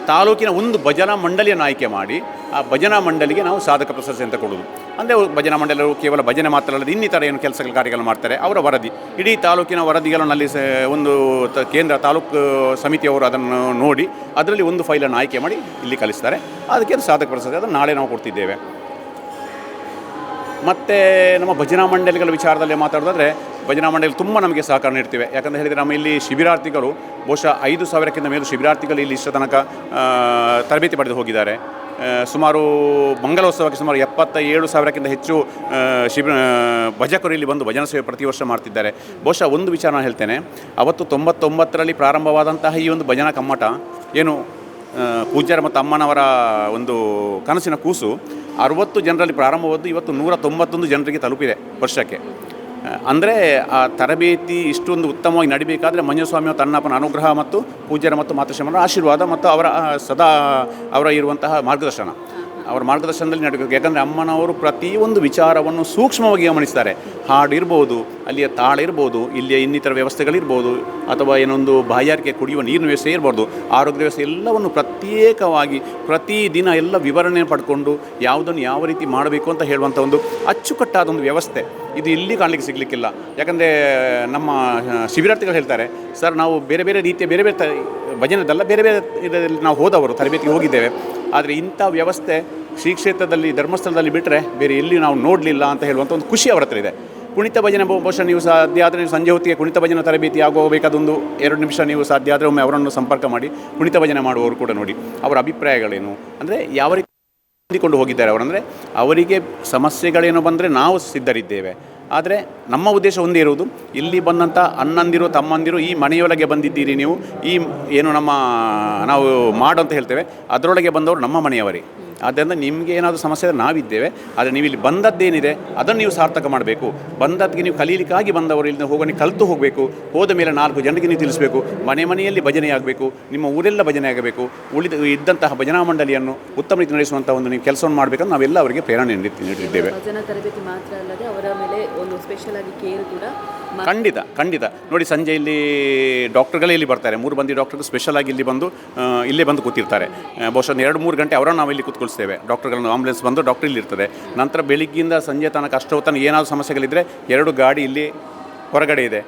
ತಾಲೂಕಿನ ಒಂದು ಭಜನಾ ಮಂಡಳಿಯನ್ನು ಆಯ್ಕೆ ಮಾಡಿ ಆ ಭಜನಾ ಮಂಡಳಿಗೆ ನಾವು ಸಾಧಕ ಪ್ರಶಸ್ತಿ ಅಂತ ಕೊಡೋದು. ಅಂದರೆ ಭಜನಾ ಮಂಡಳಿಯವರು ಕೇವಲ ಭಜನೆ ಮಾತ್ರ ಅಲ್ಲದೆ ಇನ್ನಿತರ ಏನು ಕಾರ್ಯಗಳು ಮಾಡ್ತಾರೆ ಅವರ ವರದಿ, ಇಡೀ ತಾಲೂಕಿನ ವರದಿಗಳನ್ನು ಒಂದು ಕೇಂದ್ರ ತಾಲೂಕು ಸಮಿತಿಯವರು ಅದನ್ನು ನೋಡಿ ಅದರಲ್ಲಿ ಒಂದು ಫೈಲನ್ನು ಆಯ್ಕೆ ಮಾಡಿ ಇಲ್ಲಿ ಕಲಿಸ್ತಾರೆ. ಅದಕ್ಕೆ ಸಾಧಕ ಪ್ರಶಸ್ತಿ ಅದನ್ನು ನಾಳೆ ನಾವು ಕೊಡ್ತಿದ್ದೇವೆ. ಮತ್ತು ನಮ್ಮ ಭಜನಾ ಮಂಡಳಿಗಳ ವಿಚಾರದಲ್ಲಿ ಮಾತಾಡೋದಾದರೆ ಭಜನಾ ಮಂಡಳಿ ತುಂಬ ನಮಗೆ ಸಹಕಾರ ನೀಡ್ತಿವೆ. ಯಾಕಂತ ಹೇಳಿದರೆ ನಮ್ಮ ಇಲ್ಲಿ ಶಿಬಿರಾರ್ಥಿಗಳು ಬಹುಶಃ 5,000ಕ್ಕಿಂತ ಮೇಲೂ ಶಿಬಿರಾರ್ಥಿಗಳು ಇಲ್ಲಿ ಇಷ್ಟ ತನಕ ತರಬೇತಿ ಪಡೆದು ಹೋಗಿದ್ದಾರೆ. ಸುಮಾರು ಮಂಗಲೋತ್ಸವಕ್ಕೆ ಸುಮಾರು 77,000ಕ್ಕಿಂತ ಹೆಚ್ಚು ಭಜಕರು ಇಲ್ಲಿ ಬಂದು ಭಜನಾ ಸೇವೆ ಪ್ರತಿ ವರ್ಷ ಮಾಡ್ತಿದ್ದಾರೆ. ಬಹುಶಃ ಒಂದು ವಿಚಾರ ನಾನು ಹೇಳ್ತೇನೆ, ಅವತ್ತು 99ರಲ್ಲಿ ಪ್ರಾರಂಭವಾದಂತಹ ಈ ಒಂದು ಭಜನಾ ಕಮ್ಮಟ ಏನು ಪೂಜ್ಯರ ಮತ್ತು ಅಮ್ಮನವರ ಒಂದು ಕನಸಿನ ಕೂಸು 60 ಜನರಲ್ಲಿ ಪ್ರಾರಂಭವಾದ್ದು ಇವತ್ತು 191 ಜನರಿಗೆ ತಲುಪಿದೆ ವರ್ಷಕ್ಕೆ. ಅಂದರೆ ಆ ತರಬೇತಿ ಇಷ್ಟೊಂದು ಉತ್ತಮವಾಗಿ ನಡಿಬೇಕಾದರೆ ಮಂಜುಸ್ವಾಮಿ ಮತ್ತು ಅಣ್ಣಪ್ಪನ ಅನುಗ್ರಹ ಮತ್ತು ಪೂಜ್ಯರ ಮತ್ತು ಮಾತೃಶ್ರೀಮರ ಆಶೀರ್ವಾದ ಮತ್ತು ಅವರ ಸದಾ ಅವರ ಇರುವಂತಹ ಮಾರ್ಗದರ್ಶನ, ಅವರ ಮಾರ್ಗದರ್ಶನದಲ್ಲಿ ನಡೀಬೇಕು. ಯಾಕಂದರೆ ಅಮ್ಮನವರು ಪ್ರತಿಯೊಂದು ವಿಚಾರವನ್ನು ಸೂಕ್ಷ್ಮವಾಗಿ ಗಮನಿಸ್ತಾರೆ. ಹಾಡಿರ್ಬೋದು, ಅಲ್ಲಿಯ ತಾಳ ಇರ್ಬೋದು, ಇಲ್ಲಿಯ ಇನ್ನಿತರ ವ್ಯವಸ್ಥೆಗಳಿರ್ಬೋದು, ಅಥವಾ ಏನೊಂದು ಬಾಯಾರಿಕೆ ಕುಡಿಯುವ ನೀರಿನ ವ್ಯವಸ್ಥೆ ಇರ್ಬೋದು, ಆರೋಗ್ಯ ವ್ಯವಸ್ಥೆ ಎಲ್ಲವನ್ನು ಪ್ರತ್ಯೇಕವಾಗಿ ಪ್ರತಿದಿನ ಎಲ್ಲ ವಿವರಣೆ ಪಡ್ಕೊಂಡು ಯಾವುದನ್ನು ಯಾವ ರೀತಿ ಮಾಡಬೇಕು ಅಂತ ಹೇಳುವಂಥ ಒಂದು ಅಚ್ಚುಕಟ್ಟಾದ ಒಂದು ವ್ಯವಸ್ಥೆ ಇದು ಇಲ್ಲಿ ಕಾಣಲಿಕ್ಕೆ ಸಿಗಲಿಕ್ಕಿಲ್ಲ. ಯಾಕಂದರೆ ನಮ್ಮ ಶಿಬಿರಾರ್ಥಿಗಳು ಹೇಳ್ತಾರೆ, ಸರ್ ನಾವು ಬೇರೆ ಬೇರೆ ರೀತಿಯ ಬೇರೆ ಬೇರೆ ಭಜನೆದಲ್ಲ ಬೇರೆ ಬೇರೆ ಇದರಲ್ಲಿ ನಾವು ಹೋದವರು ತರಬೇತಿಗೆ ಹೋಗಿದ್ದೇವೆ, ಆದರೆ ಇಂಥ ವ್ಯವಸ್ಥೆ ಶ್ರೀ ಕ್ಷೇತ್ರದಲ್ಲಿ ಧರ್ಮಸ್ಥಳದಲ್ಲಿ ಬಿಟ್ಟರೆ ಬೇರೆ ಎಲ್ಲಿ ನಾವು ನೋಡಲಿಲ್ಲ ಅಂತ ಹೇಳುವಂಥ ಒಂದು ಖುಷಿ ಅವರ ಹತ್ರ ಇದೆ. ಕುಣಿತ ಭಜನೆ ಬಹುಶಃ ನೀವು ಸಾಧ್ಯ ಆದರೆ ನೀವು ಸಂಜೆ ಹೊತ್ತಿಗೆ ಕುಣಿತ ಭಜನೆ ತರಬೇತಿ ಆಗೋಬೇಕಾದೊಂದು 2 ನಿಮಿಷ ನೀವು ಸಾಧ್ಯ ಆದರೆ ಒಮ್ಮೆ ಅವರನ್ನು ಸಂಪರ್ಕ ಮಾಡಿ ಕುಣಿತ ಭಜನೆ ಮಾಡುವವರು ಕೂಡ ನೋಡಿ ಅವರ ಅಭಿಪ್ರಾಯಗಳೇನು, ಅಂದರೆ ಯಾವ ರೀತಿ ಹೊಂದಿಕೊಂಡು ಹೋಗಿದ್ದಾರೆ ಅವರಂದರೆ ಅವರಿಗೆ ಸಮಸ್ಯೆಗಳೇನು ಬಂದರೆ ನಾವು ಸಿದ್ಧರಿದ್ದೇವೆ. ಆದರೆ ನಮ್ಮ ಉದ್ದೇಶ ಒಂದೇ ಇರುವುದು, ಇಲ್ಲಿ ಬಂದಂಥ ಅಣ್ಣಂದಿರು ತಮ್ಮಂದಿರು ಈ ಮನೆಯೊಳಗೆ ಬಂದಿದ್ದೀರಿ ನೀವು, ಈ ಏನು ನಾವು ಮಾಡು ಅಂತ ಹೇಳ್ತೇವೆ ಅದರೊಳಗೆ ಬಂದವರು ನಮ್ಮ ಮನೆಯವರೇ. ಆದ್ದರಿಂದ ನಿಮಗೆ ಏನಾದರೂ ಸಮಸ್ಯೆ ನಾವಿದ್ದೇವೆ, ಆದರೆ ನೀವು ಇಲ್ಲಿ ಬಂದದ್ದೇನಿದೆ ಅದನ್ನು ನೀವು ಸಾರ್ಥಕ ಮಾಡಬೇಕು. ಬಂದದ್ಗೆ ನೀವು ಕಲೀಲಿಕ್ಕಾಗಿ ಬಂದವರು ಇಲ್ಲಿ ಹೋಗಿ ಕಲಿತು ಹೋಗಬೇಕು. ಹೋದ ಮೇಲೆ 4 ಜನರಿಗೆ ನೀವು ತಿಳಿಸಬೇಕು, ಮನೆಯಲ್ಲಿ ಭಜನೆ ಆಗಬೇಕು, ನಿಮ್ಮ ಊರೆಲ್ಲ ಭಜನೆ ಆಗಬೇಕು, ಇದ್ದಂತಹ ಭಜನಾ ಮಂಡಳಿಯನ್ನು ಉತ್ತಮ ರೀತಿ ನಡೆಸುವಂಥ ಒಂದು ನೀವು ಕೆಲಸವನ್ನು ಮಾಡಬೇಕಂತ ನಾವೆಲ್ಲ ಅವರಿಗೆ ಪ್ರೇರಣೆ ನೀಡಿದ್ದೇವೆ. ಭಜನಾ ತರಬೇತಿ ಮಾತ್ರ ಅಲ್ಲದೆ ಅವರ ಮೇಲೆ ಒಂದು ಸ್ಪೆಷಲ್ ಆಗಿ ಕೇರ್ ಕೂಡ ಖಂಡಿತ ನೋಡಿ, ಸಂಜೆ ಇಲ್ಲಿ ಡಾಕ್ಟರ್ಗಳೇ ಇಲ್ಲಿ ಬರ್ತಾರೆ. 3 ಮಂದಿ ಡಾಕ್ಟರ್ಗಳು ಸ್ಪೆಷಲ್ ಆಗಿ ಇಲ್ಲೇ ಬಂದು ಕೂತಿರ್ತಾರೆ. ಬಹುಶಃ 2-3 ಗಂಟೆ ಅವರನ್ನು ನಾವು ಇಲ್ಲಿ ಕೂತ್ಕೊಳ್ತೇವೆ. ಡಾಕ್ಟರ್ಗಳನ್ನು ಆಂಬುಲೆನ್ಸ್ ಬಂದು ಡಾಕ್ಟರ್ ಇಲ್ಲಿ ಇರ್ತದೆ. ನಂತರ ಬೆಳಿಗ್ಗೆಯಿಂದ ಸಂಜೆ ತನಕ ಅಷ್ಟೊತ್ತನ ಏನಾದರೂ ಸಮಸ್ಯೆಗಳಿದ್ದರೆ 2 ಗಾಡಿ ಇಲ್ಲಿ ಹೊರಗಡೆ ಇದೆ.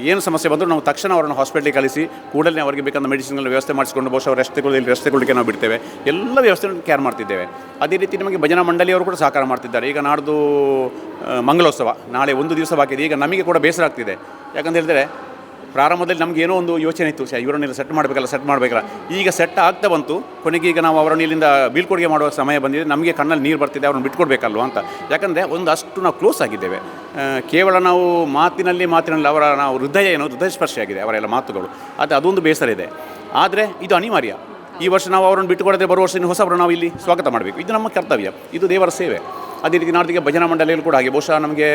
ಏನು ಸಮಸ್ಯೆ ಬಂದರೂ ನಾವು ತಕ್ಷಣ ಅವರನ್ನು ಹಾಸ್ಪಿಟ್ಲಿಗೆ ಕಳಿಸಿ ಕೂಡಲೇ ಅವರಿಗೆ ಬೇಕಾದ ಮೆಡಿಸಿನ್ಗಳ ವ್ಯವಸ್ಥೆ ಮಾಡಿಸಿಕೊಂಡು ಬಹುಶಃ ರೆಸ್ಟ್ಗಳಿಗೆ ನಾವು ಬಿಡ್ತೇವೆ. ಎಲ್ಲ ವ್ಯವಸ್ಥೆಯನ್ನು ಕೇರ್ ಮಾಡ್ತಿದ್ದೇವೆ. ಅದೇ ರೀತಿ ನಮಗೆ ಭಜನಾ ಮಂಡಳಿಯವರು ಕೂಡ ಸಹಕಾರ ಮಾಡ್ತಿದ್ದಾರೆ. ಈಗ ನಾಡ್ದು ಮಂಗಲೋತ್ಸವ, ನಾಳೆ 1 ದಿವಸ ಬಾಕಿ ಇದೆ. ಈಗ ನಮಗೆ ಕೂಡ ಬೇಸರ ಆಗ್ತಿದೆ. ಯಾಕಂತ ಹೇಳಿದರೆ ಪ್ರಾರಂಭದಲ್ಲಿ ನಮಗೆ ಏನೋ ಒಂದು ಯೋಚನೆ ಇತ್ತು, ಇವರನ್ನೆಲ್ಲ ಸೆಟ್ ಮಾಡಬೇಕಲ್ಲ. ಈಗ ಸೆಟ್ ಆಗ್ತಾ ಬಂತು. ಕೊನೆಗೆ ಈಗ ನಾವು ಅವರನ್ನು ಇಲ್ಲಿಂದ ಬೀಳ್ಕೊಡುಗೆ ಮಾಡುವ ಸಮಯ ಬಂದಿದೆ. ನಮಗೆ ಕಣ್ಣಲ್ಲಿ ನೀರು ಬರ್ತಿದೆ, ಅವ್ರನ್ನ ಬಿಟ್ಕೊಡ್ಬೇಕಲ್ವ ಅಂತ. ಯಾಕಂದರೆ ಅಷ್ಟು ನಾವು ಕ್ಲೋಸ್ ಆಗಿದ್ದೇವೆ. ಕೇವಲ ನಾವು ಮಾತಿನಲ್ಲಿ ಅವರ ನಾವು ಹೃದಯ ಸ್ಪರ್ಶಿಯಾಗಿದೆ ಅವರೆಲ್ಲ ಮಾತುಗಳು. ಅದೊಂದು ಬೇಸರ ಇದೆ. ಆದರೆ ಇದು ಅನಿವಾರ್ಯ. ಈ ವರ್ಷ ನಾವು ಅವರನ್ನು ಬಿಟ್ಟುಕೊಡದೆ ಬರುವ ವರ್ಷ ಹೊಸಬರು ನಾವು ಇಲ್ಲಿ ಸ್ವಾಗತ ಮಾಡಬೇಕು. ಇದು ನಮ್ಮ ಕರ್ತವ್ಯ, ಇದು ದೇವರ ಸೇವೆ. ಅದೇ ರೀತಿ ನಾಡಿಗೆ ಭಜನಾ ಮಂಡಳಿಯಲ್ಲಿ ಕೂಡ ಹಾಗೆ. ಬಹುಶಃ ನಮಗೆ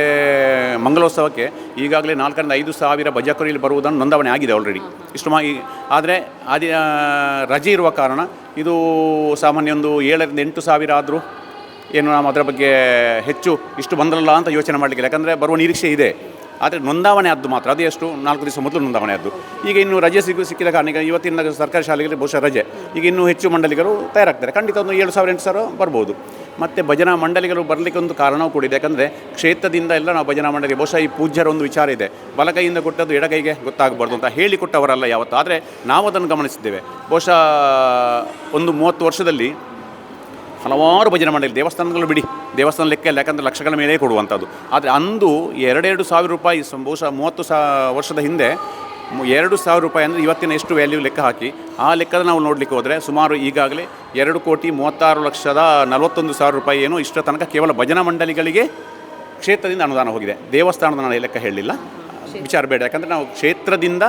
ಮಂಗಲೋತ್ಸವಕ್ಕೆ ಈಗಾಗಲೇ 4,000-5 ಸಾವಿರ ಭಜಕರು ಇಲ್ಲಿ ಬರುವುದನ್ನು ನೋಂದಣಿ ಆಗಿದೆ ಆಲ್ರೆಡಿ ಇಷ್ಟು ಆದರೆ ರಜೆ ಇರುವ ಕಾರಣ ಇದು ಸಾಮಾನ್ಯ ಒಂದು 7,000-8 ಸಾವಿರ ಆದರೂ ಏನು ನಾವು ಅದರ ಬಗ್ಗೆ ಹೆಚ್ಚು ಇಷ್ಟು ಬಂದರಲ್ಲ ಅಂತ ಯೋಚನೆ ಮಾಡಲಿಕ್ಕಿಲ್ಲ, ಯಾಕಂದರೆ ಬರುವ ನಿರೀಕ್ಷೆ ಇದೆ. ಆದರೆ ನೋಂದಾವಣೆ ಆದ್ದು ಮಾತ್ರ ಅದು ಎಷ್ಟು 4 ದಿವಸ ಮೊದಲು ನೋಂದಾವಣೆ ಆದ್ದು. ಈಗ ಇನ್ನು ರಜೆ ಸಿಕ್ಕಿದ ಕಾರಣ ಈಗ ಇವತ್ತಿನ ಸರ್ಕಾರಿ ಶಾಲೆಗಳಿಗೆ ಬಹುಶಃ ರಜೆ, ಈಗ ಇನ್ನೂ ಹೆಚ್ಚು ಮಂಡಳಿಗರು ತಯಾರಾಗ್ತಾರೆ. ಖಂಡಿತ ಒಂದು 7,000-8,000 ಬರ್ಬೋದು. ಮತ್ತು ಭಜನಾ ಮಂಡಳಿಗಳು ಬರಲಿಕ್ಕೆ ಒಂದು ಕಾರಣವೂ ಕೂಡ ಇದೆ, ಯಾಕಂದರೆ ಕ್ಷೇತ್ರದಿಂದ ಎಲ್ಲ ನಾವು ಭಜನಾ ಮಂಡಳಿ ಬಹುಶಃ ಈ ಪೂಜ್ಯರ ಒಂದು ವಿಚಾರ ಇದೆ, ಬಲಗೈಯಿಂದ ಕೊಟ್ಟದ್ದು ಎಡಗೈಗೆ ಗೊತ್ತಾಗಬಾರ್ದು ಅಂತ ಹೇಳಿಕೊಟ್ಟವರಲ್ಲ ಯಾವತ್ತು. ಆದರೆ ನಾವು ಅದನ್ನು ಗಮನಿಸಿದ್ದೇವೆ. ಬಹುಶಃ ಒಂದು 30 ವರ್ಷದಲ್ಲಿ ಹಲವಾರು ಭಜನಾ ಮಂಡಳಿ, ದೇವಸ್ಥಾನಗಳು ಬಿಡಿ, ದೇವಸ್ಥಾನ ಲೆಕ್ಕ ಇಲ್ಲ, ಯಾಕಂದರೆ ಲಕ್ಷಗಳ ಮೇಲೆ ಕೊಡುವಂಥದ್ದು. ಆದರೆ ಅಂದು 2,000 ರೂಪಾಯಿ ಬಹುಶಃ 30 ವರ್ಷದ ಹಿಂದೆ 2,000 ರೂಪಾಯಿ ಅಂದರೆ ಇವತ್ತಿನ ಎಷ್ಟು ವ್ಯಾಲ್ಯೂ ಲೆಕ್ಕ ಹಾಕಿ ಆ ಲೆಕ್ಕದ ನಾವು ನೋಡಲಿಕ್ಕೆ ಹೋದರೆ ಸುಮಾರು ಈಗಾಗಲೇ 2,36,41,000 ರೂಪಾಯಿ ಏನು ಇಷ್ಟರ ತನಕ ಕೇವಲ ಭಜನಾ ಮಂಡಳಿಗಳಿಗೆ ಕ್ಷೇತ್ರದಿಂದ ಅನುದಾನ ಹೋಗಿದೆ. ದೇವಸ್ಥಾನದ ನಾನು ಲೆಕ್ಕ ಹೇಳಲಿಲ್ಲ, ವಿಚಾರ ಬೇಡ. ಯಾಕಂದರೆ ನಾವು ಕ್ಷೇತ್ರದಿಂದ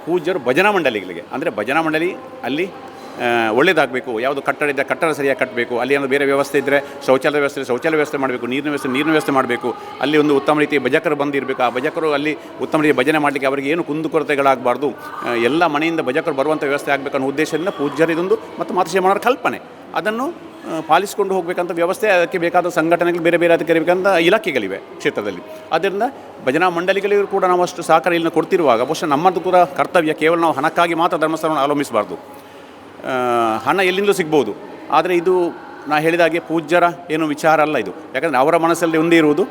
ಪೂಜ್ಯರು ಭಜನಾ ಮಂಡಳಿಗಳಿಗೆ, ಅಂದರೆ ಭಜನಾ ಮಂಡಳಿ ಅಲ್ಲಿ ಒಳ್ಳೆಯದಾಗಬೇಕು, ಯಾವುದು ಕಟ್ಟಡ ಇದ್ದರೆ ಕಟ್ಟಡ ಸರಿಯಾಗಿ ಕಟ್ಟಬೇಕು, ಅಲ್ಲಿ ಏನಾದರೂ ಬೇರೆ ವ್ಯವಸ್ಥೆ ಇದ್ದರೆ ಶೌಚಾಲಯ ವ್ಯವಸ್ಥೆ ಮಾಡಬೇಕು, ನೀರಿನ ವ್ಯವಸ್ಥೆ ಮಾಡಬೇಕು, ಅಲ್ಲಿ ಒಂದು ಉತ್ತಮ ರೀತಿಯ ಭಜಕರು ಬಂದಿರಬೇಕು, ಆ ಭಜಕರು ಅಲ್ಲಿ ಉತ್ತಮ ರೀತಿಯ ಭಜನೆ ಮಾಡಲಿಕ್ಕೆ ಅವರಿಗೆ ಏನು ಕುಂದುಕೊರತೆಗಳಾಗಬಾರ್ದು, ಎಲ್ಲ ಮನೆಯಿಂದ ಭಜಕರು ಬರುವಂಥ ವ್ಯವಸ್ಥೆ ಆಗಬೇಕು ಅನ್ನೋ ಉದ್ದೇಶದಿಂದ ಪೂಜ್ಯರಿದೊಂದು ಮತ್ತು ಮಾತೃಶ್ರೀಮಣರ ಕಲ್ಪನೆ, ಅದನ್ನು ಪಾಲಿಸಿಕೊಂಡು ಹೋಗಬೇಕಂತ ವ್ಯವಸ್ಥೆ, ಅದಕ್ಕೆ ಬೇಕಾದ ಸಂಘಟನೆಗಳು ಬೇರೆ ಬೇರೆ ಅದಕ್ಕೆ ಇರಬೇಕಂತ ಇಲಾಖೆಗಳಿವೆ ಕ್ಷೇತ್ರದಲ್ಲಿ. ಆದ್ದರಿಂದ ಭಜನಾ ಮಂಡಳಿಗಳಿಗೂ ಕೂಡ ನಾವು ಅಷ್ಟು ಸಹಕಾರ ಇಲ್ಲಿನ ಕೊಡ್ತಿರುವಾಗ ಬಹುಶಃ ನಮ್ಮದು ಕೂಡ ಕರ್ತವ್ಯ, ಕೇವಲ ನಾವು ಹಣಕ್ಕಾಗಿ ಮಾತ್ರ ಧರ್ಮಸ್ಥಳವನ್ನು ಅವಲಂಬಿಸಬಾರ್ದು. ಹಣ ಎಲ್ಲಿಂದಲೂ ಸಿಗ್ಬೋದು, ಆದರೆ ಇದು ನಾ ಹೇಳಿದಾಗೆ ಪೂಜ್ಯರ ಏನು ವಿಚಾರ ಅಲ್ಲ ಇದು. ಯಾಕಂದರೆ ಅವರ ಮನಸ್ಸಲ್ಲಿ ಒಂದೇ ಇರುವುದು,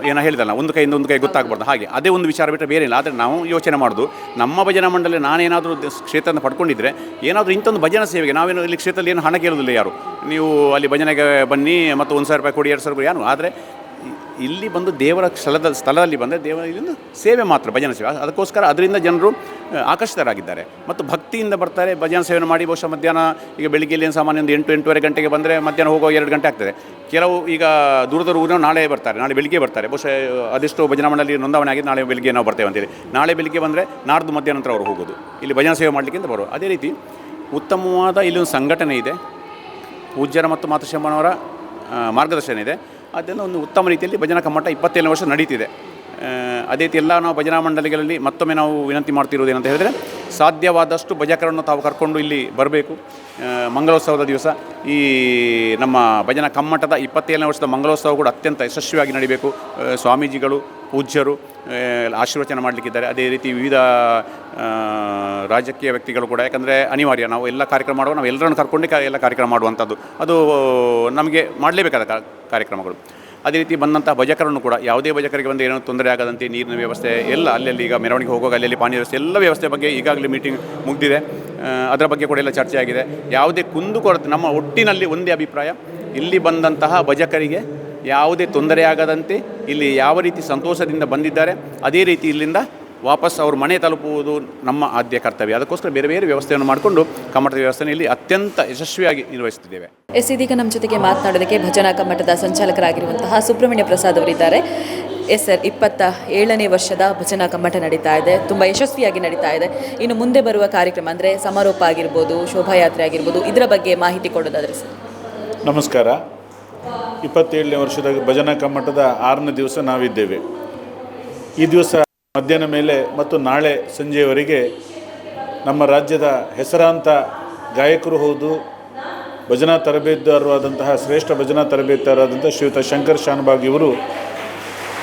ಏನೋ ಹೇಳಿದಲ್ಲ, ಒಂದು ಕೈಯಿಂದ ಒಂದು ಕೈ ಗೊತ್ತಾಗಬಾರ್ದು, ಹಾಗೆ ಅದೇ ಒಂದು ವಿಚಾರ ಬಿಟ್ಟರೆ ಬೇರೆ ಇಲ್ಲ. ಆದರೆ ನಾವು ಯೋಚನೆ ಮಾಡೋದು, ನಮ್ಮ ಭಜನಾ ಮಂಡಳಿ ನಾನೇನಾದರೂ ಕ್ಷೇತ್ರನ ಪಡ್ಕೊಂಡಿದ್ದರೆ ಏನಾದರೂ ಇಂಥೊಂದು ಭಜನಾ ಸೇವೆಗೆ ನಾವೇನು ಇಲ್ಲಿ ಕ್ಷೇತ್ರದಲ್ಲಿ ಏನು ಹಣ ಕೇಳೋದಿಲ್ಲ ಯಾರು, ನೀವು ಅಲ್ಲಿ ಭಜನೆಗೆ ಬನ್ನಿ ಮತ್ತು 1,000 ರೂಪಾಯಿ ಕೊಡಿ, 2,000 ರೂಪಾಯಿ ಏನು. ಆದರೆ ಇಲ್ಲಿ ಬಂದು ದೇವರ ಸ್ಥಳದಲ್ಲಿ ಬಂದರೆ ದೇವರಿಂದ ಸೇವೆ ಮಾತ್ರ, ಭಜನಾ ಸೇವೆ. ಅದಕ್ಕೋಸ್ಕರ ಅದರಿಂದ ಜನರು ಆಕರ್ಷಿತರಾಗಿದ್ದಾರೆ ಮತ್ತು ಭಕ್ತಿಯಿಂದ ಬರ್ತಾರೆ, ಭಜನಾ ಸೇವೆಯನ್ನು ಮಾಡಿ. ಬಹುಶಃ ಮಧ್ಯಾಹ್ನ ಈಗ ಬೆಳಿಗ್ಗೆಯಲ್ಲಿ ಸಾಮಾನ್ಯ ಒಂದು 8-8:30 ಗಂಟೆಗೆ ಬಂದರೆ ಮಧ್ಯಾಹ್ನ ಹೋಗೋ 2 ಗಂಟೆ ಆಗ್ತದೆ. ಕೆಲವು ಈಗ ದೂರದ ಊರಿನ ನಾಳೆ ಬರ್ತಾರೆ, ನಾಳೆ ಬೆಳಿಗ್ಗೆ ಬರ್ತಾರೆ. ಬಹುಶಃ ಅದೆಷ್ಟೋ ಭಜನಾ ಮಂಡಳಿ ನೋಂದಾವಣೆ ಆಗಿದೆ, ನಾಳೆ ಬೆಳಿಗ್ಗೆ ನಾವು ಬರ್ತೇವೆ ಅಂತೇಳಿ. ನಾಳೆ ಬೆಳಿಗ್ಗೆ ಬಂದರೆ ನಾಡ್ದು ಮಧ್ಯಾಹ್ನ ನಂತರ ಅವರು ಹೋಗೋದು, ಇಲ್ಲಿ ಭಜನಾ ಸೇವೆ ಮಾಡಲಿಕ್ಕಿಂತ ಬರೋದು. ಅದೇ ರೀತಿ ಉತ್ತಮವಾದ ಇಲ್ಲಿ ಒಂದು ಸಂಘಟನೆ ಇದೆ, ಪೂಜ್ಯರ ಮತ್ತು ಮಾತೃಶ್ರೀಮಣವರ ಮಾರ್ಗದರ್ಶನ ಇದೆ. ಅದನ್ನು ಒಂದು ಉತ್ತಮ ರೀತಿಯಲ್ಲಿ ಭಜನಾ ಕಮ್ಮಟ 27 ವರ್ಷ ನಡೀತಿದೆ. ಅದೇ ರೀತಿ ಎಲ್ಲ ನಾವು ಭಜನಾ ಮಂಡಳಿಗಳಲ್ಲಿ ಮತ್ತೊಮ್ಮೆ ನಾವು ವಿನಂತಿ ಮಾಡ್ತಿರೋದು ಏನಂತ ಹೇಳಿದರೆ, ಸಾಧ್ಯವಾದಷ್ಟು ಭಜಕರನ್ನು ತಾವು ಕರ್ಕೊಂಡು ಇಲ್ಲಿ ಬರಬೇಕು. ಮಂಗಳೋತ್ಸವದ ದಿವಸ ಈ ನಮ್ಮ ಭಜನಾ ಕಮ್ಮಟದ 27ನೇ ವರ್ಷದ ಮಂಗಳೋತ್ಸವ ಕೂಡ ಅತ್ಯಂತ ಯಶಸ್ವಿಯಾಗಿ ನಡೀಬೇಕು. ಸ್ವಾಮೀಜಿಗಳು, ಪೂಜ್ಯರು ಆಶೀರ್ವಚನ ಮಾಡಲಿಕ್ಕಿದ್ದಾರೆ. ಅದೇ ರೀತಿ ವಿವಿಧ ರಾಜಕೀಯ ವ್ಯಕ್ತಿಗಳು ಕೂಡ, ಯಾಕಂದರೆ ಅನಿವಾರ್ಯ, ನಾವು ಎಲ್ಲ ಕಾರ್ಯಕ್ರಮ ಮಾಡುವ, ನಾವು ಎಲ್ಲರನ್ನು ಕರ್ಕೊಂಡೇ ಎಲ್ಲ ಕಾರ್ಯಕ್ರಮ ಮಾಡುವಂಥದ್ದು, ಅದು ನಮಗೆ ಮಾಡಲೇಬೇಕಾದ ಕಾರ್ಯಕ್ರಮಗಳು. ಅದೇ ರೀತಿ ಬಂದಂಥ ಭಜಕರನ್ನು ಕೂಡ ಯಾವುದೇ ಭಜಕರಿಗೆ ಬಂದು ಏನೋ ತೊಂದರೆ ಆಗದಂತೆ ನೀರಿನ ವ್ಯವಸ್ಥೆ ಎಲ್ಲ ಅಲ್ಲಲ್ಲಿ, ಈಗ ಮೆರವಣಿಗೆ ಹೋಗುವಾಗ ಅಲ್ಲಲ್ಲಿ ಪಾನೀಯ ವ್ಯವಸ್ಥೆ, ಎಲ್ಲ ವ್ಯವಸ್ಥೆ ಬಗ್ಗೆ ಈಗಾಗಲೇ ಮೀಟಿಂಗ್ ಮುಗಿದಿದೆ. ಅದರ ಬಗ್ಗೆ ಕೂಡ ಎಲ್ಲ ಚರ್ಚೆ ಆಗಿದೆ. ಯಾವುದೇ ಕುಂದುಕೊರತೆ, ನಮ್ಮ ಒಟ್ಟಿನಲ್ಲಿ ಒಂದೇ ಅಭಿಪ್ರಾಯ, ಇಲ್ಲಿ ಬಂದಂತಹ ಭಜಕರಿಗೆ ಯಾವುದೇ ತೊಂದರೆ ಆಗದಂತೆ, ಇಲ್ಲಿ ಯಾವ ರೀತಿ ಸಂತೋಷದಿಂದ ಬಂದಿದ್ದಾರೆ ಅದೇ ರೀತಿ ಇಲ್ಲಿಂದ ವಾಪಸ್ ಅವ್ರ ಮನೆ ತಲುಪುವುದು ನಮ್ಮ ಆದ್ಯ ಕರ್ತವ್ಯ. ಅದಕ್ಕೋಸ್ಕರ ಬೇರೆ ಬೇರೆ ವ್ಯವಸ್ಥೆಯನ್ನು ಮಾಡಿಕೊಂಡು ಕಮ್ಮಟದ ವ್ಯವಸ್ಥೆಯಲ್ಲಿ ಅತ್ಯಂತ ಯಶಸ್ವಿಯಾಗಿ ನಿರ್ವಹಿಸುತ್ತಿದ್ದೇವೆ. ಇದೀಗ ನಮ್ಮ ಜೊತೆಗೆ ಮಾತನಾಡೋದಕ್ಕೆ ಭಜನಾ ಕಮ್ಮಟದ ಸಂಚಾಲಕರಾಗಿರುವಂತಹ ಸುಬ್ರಹ್ಮಣ್ಯ ಪ್ರಸಾದ್ ಅವರಿದ್ದಾರೆ. ಸರ್, 27ನೇ ವರ್ಷದ ಭಜನಾ ಕಮ್ಮಟ ನಡೀತಾ ಇದೆ, ತುಂಬ ಯಶಸ್ವಿಯಾಗಿ ನಡೀತಾ ಇದೆ. ಇನ್ನು ಮುಂದೆ ಬರುವ ಕಾರ್ಯಕ್ರಮ ಅಂದರೆ ಸಮಾರೋಪ ಆಗಿರ್ಬೋದು, ಶೋಭಾಯಾತ್ರೆ ಆಗಿರ್ಬೋದು, ಇದರ ಬಗ್ಗೆ ಮಾಹಿತಿ ಕೊಡೋದಾದರೆ ಸರ್. ನಮಸ್ಕಾರ. 27ನೇ ವರ್ಷದ ಭಜನಾ ಕಮ್ಮಟದ 6ನೇ ದಿವಸ ನಾವಿದ್ದೇವೆ. ಈ ದಿವಸ ಮಧ್ಯಾಹ್ನ ಮೇಲೆ ಮತ್ತು ನಾಳೆ ಸಂಜೆಯವರೆಗೆ ನಮ್ಮ ರಾಜ್ಯದ ಹೆಸರಾಂತ ಗಾಯಕರು ಹೌದು, ಭಜನಾ ತರಬೇತುದಾರರು ಆದಂತಹ ಶ್ರೇಷ್ಠ ಭಜನಾ ತರಬೇತುದಾರರಾದಂಥ ಶ್ರೀಯುತ ಶಂಕರ್ ಶಾನ್ಭಾಗ್ ಇವರು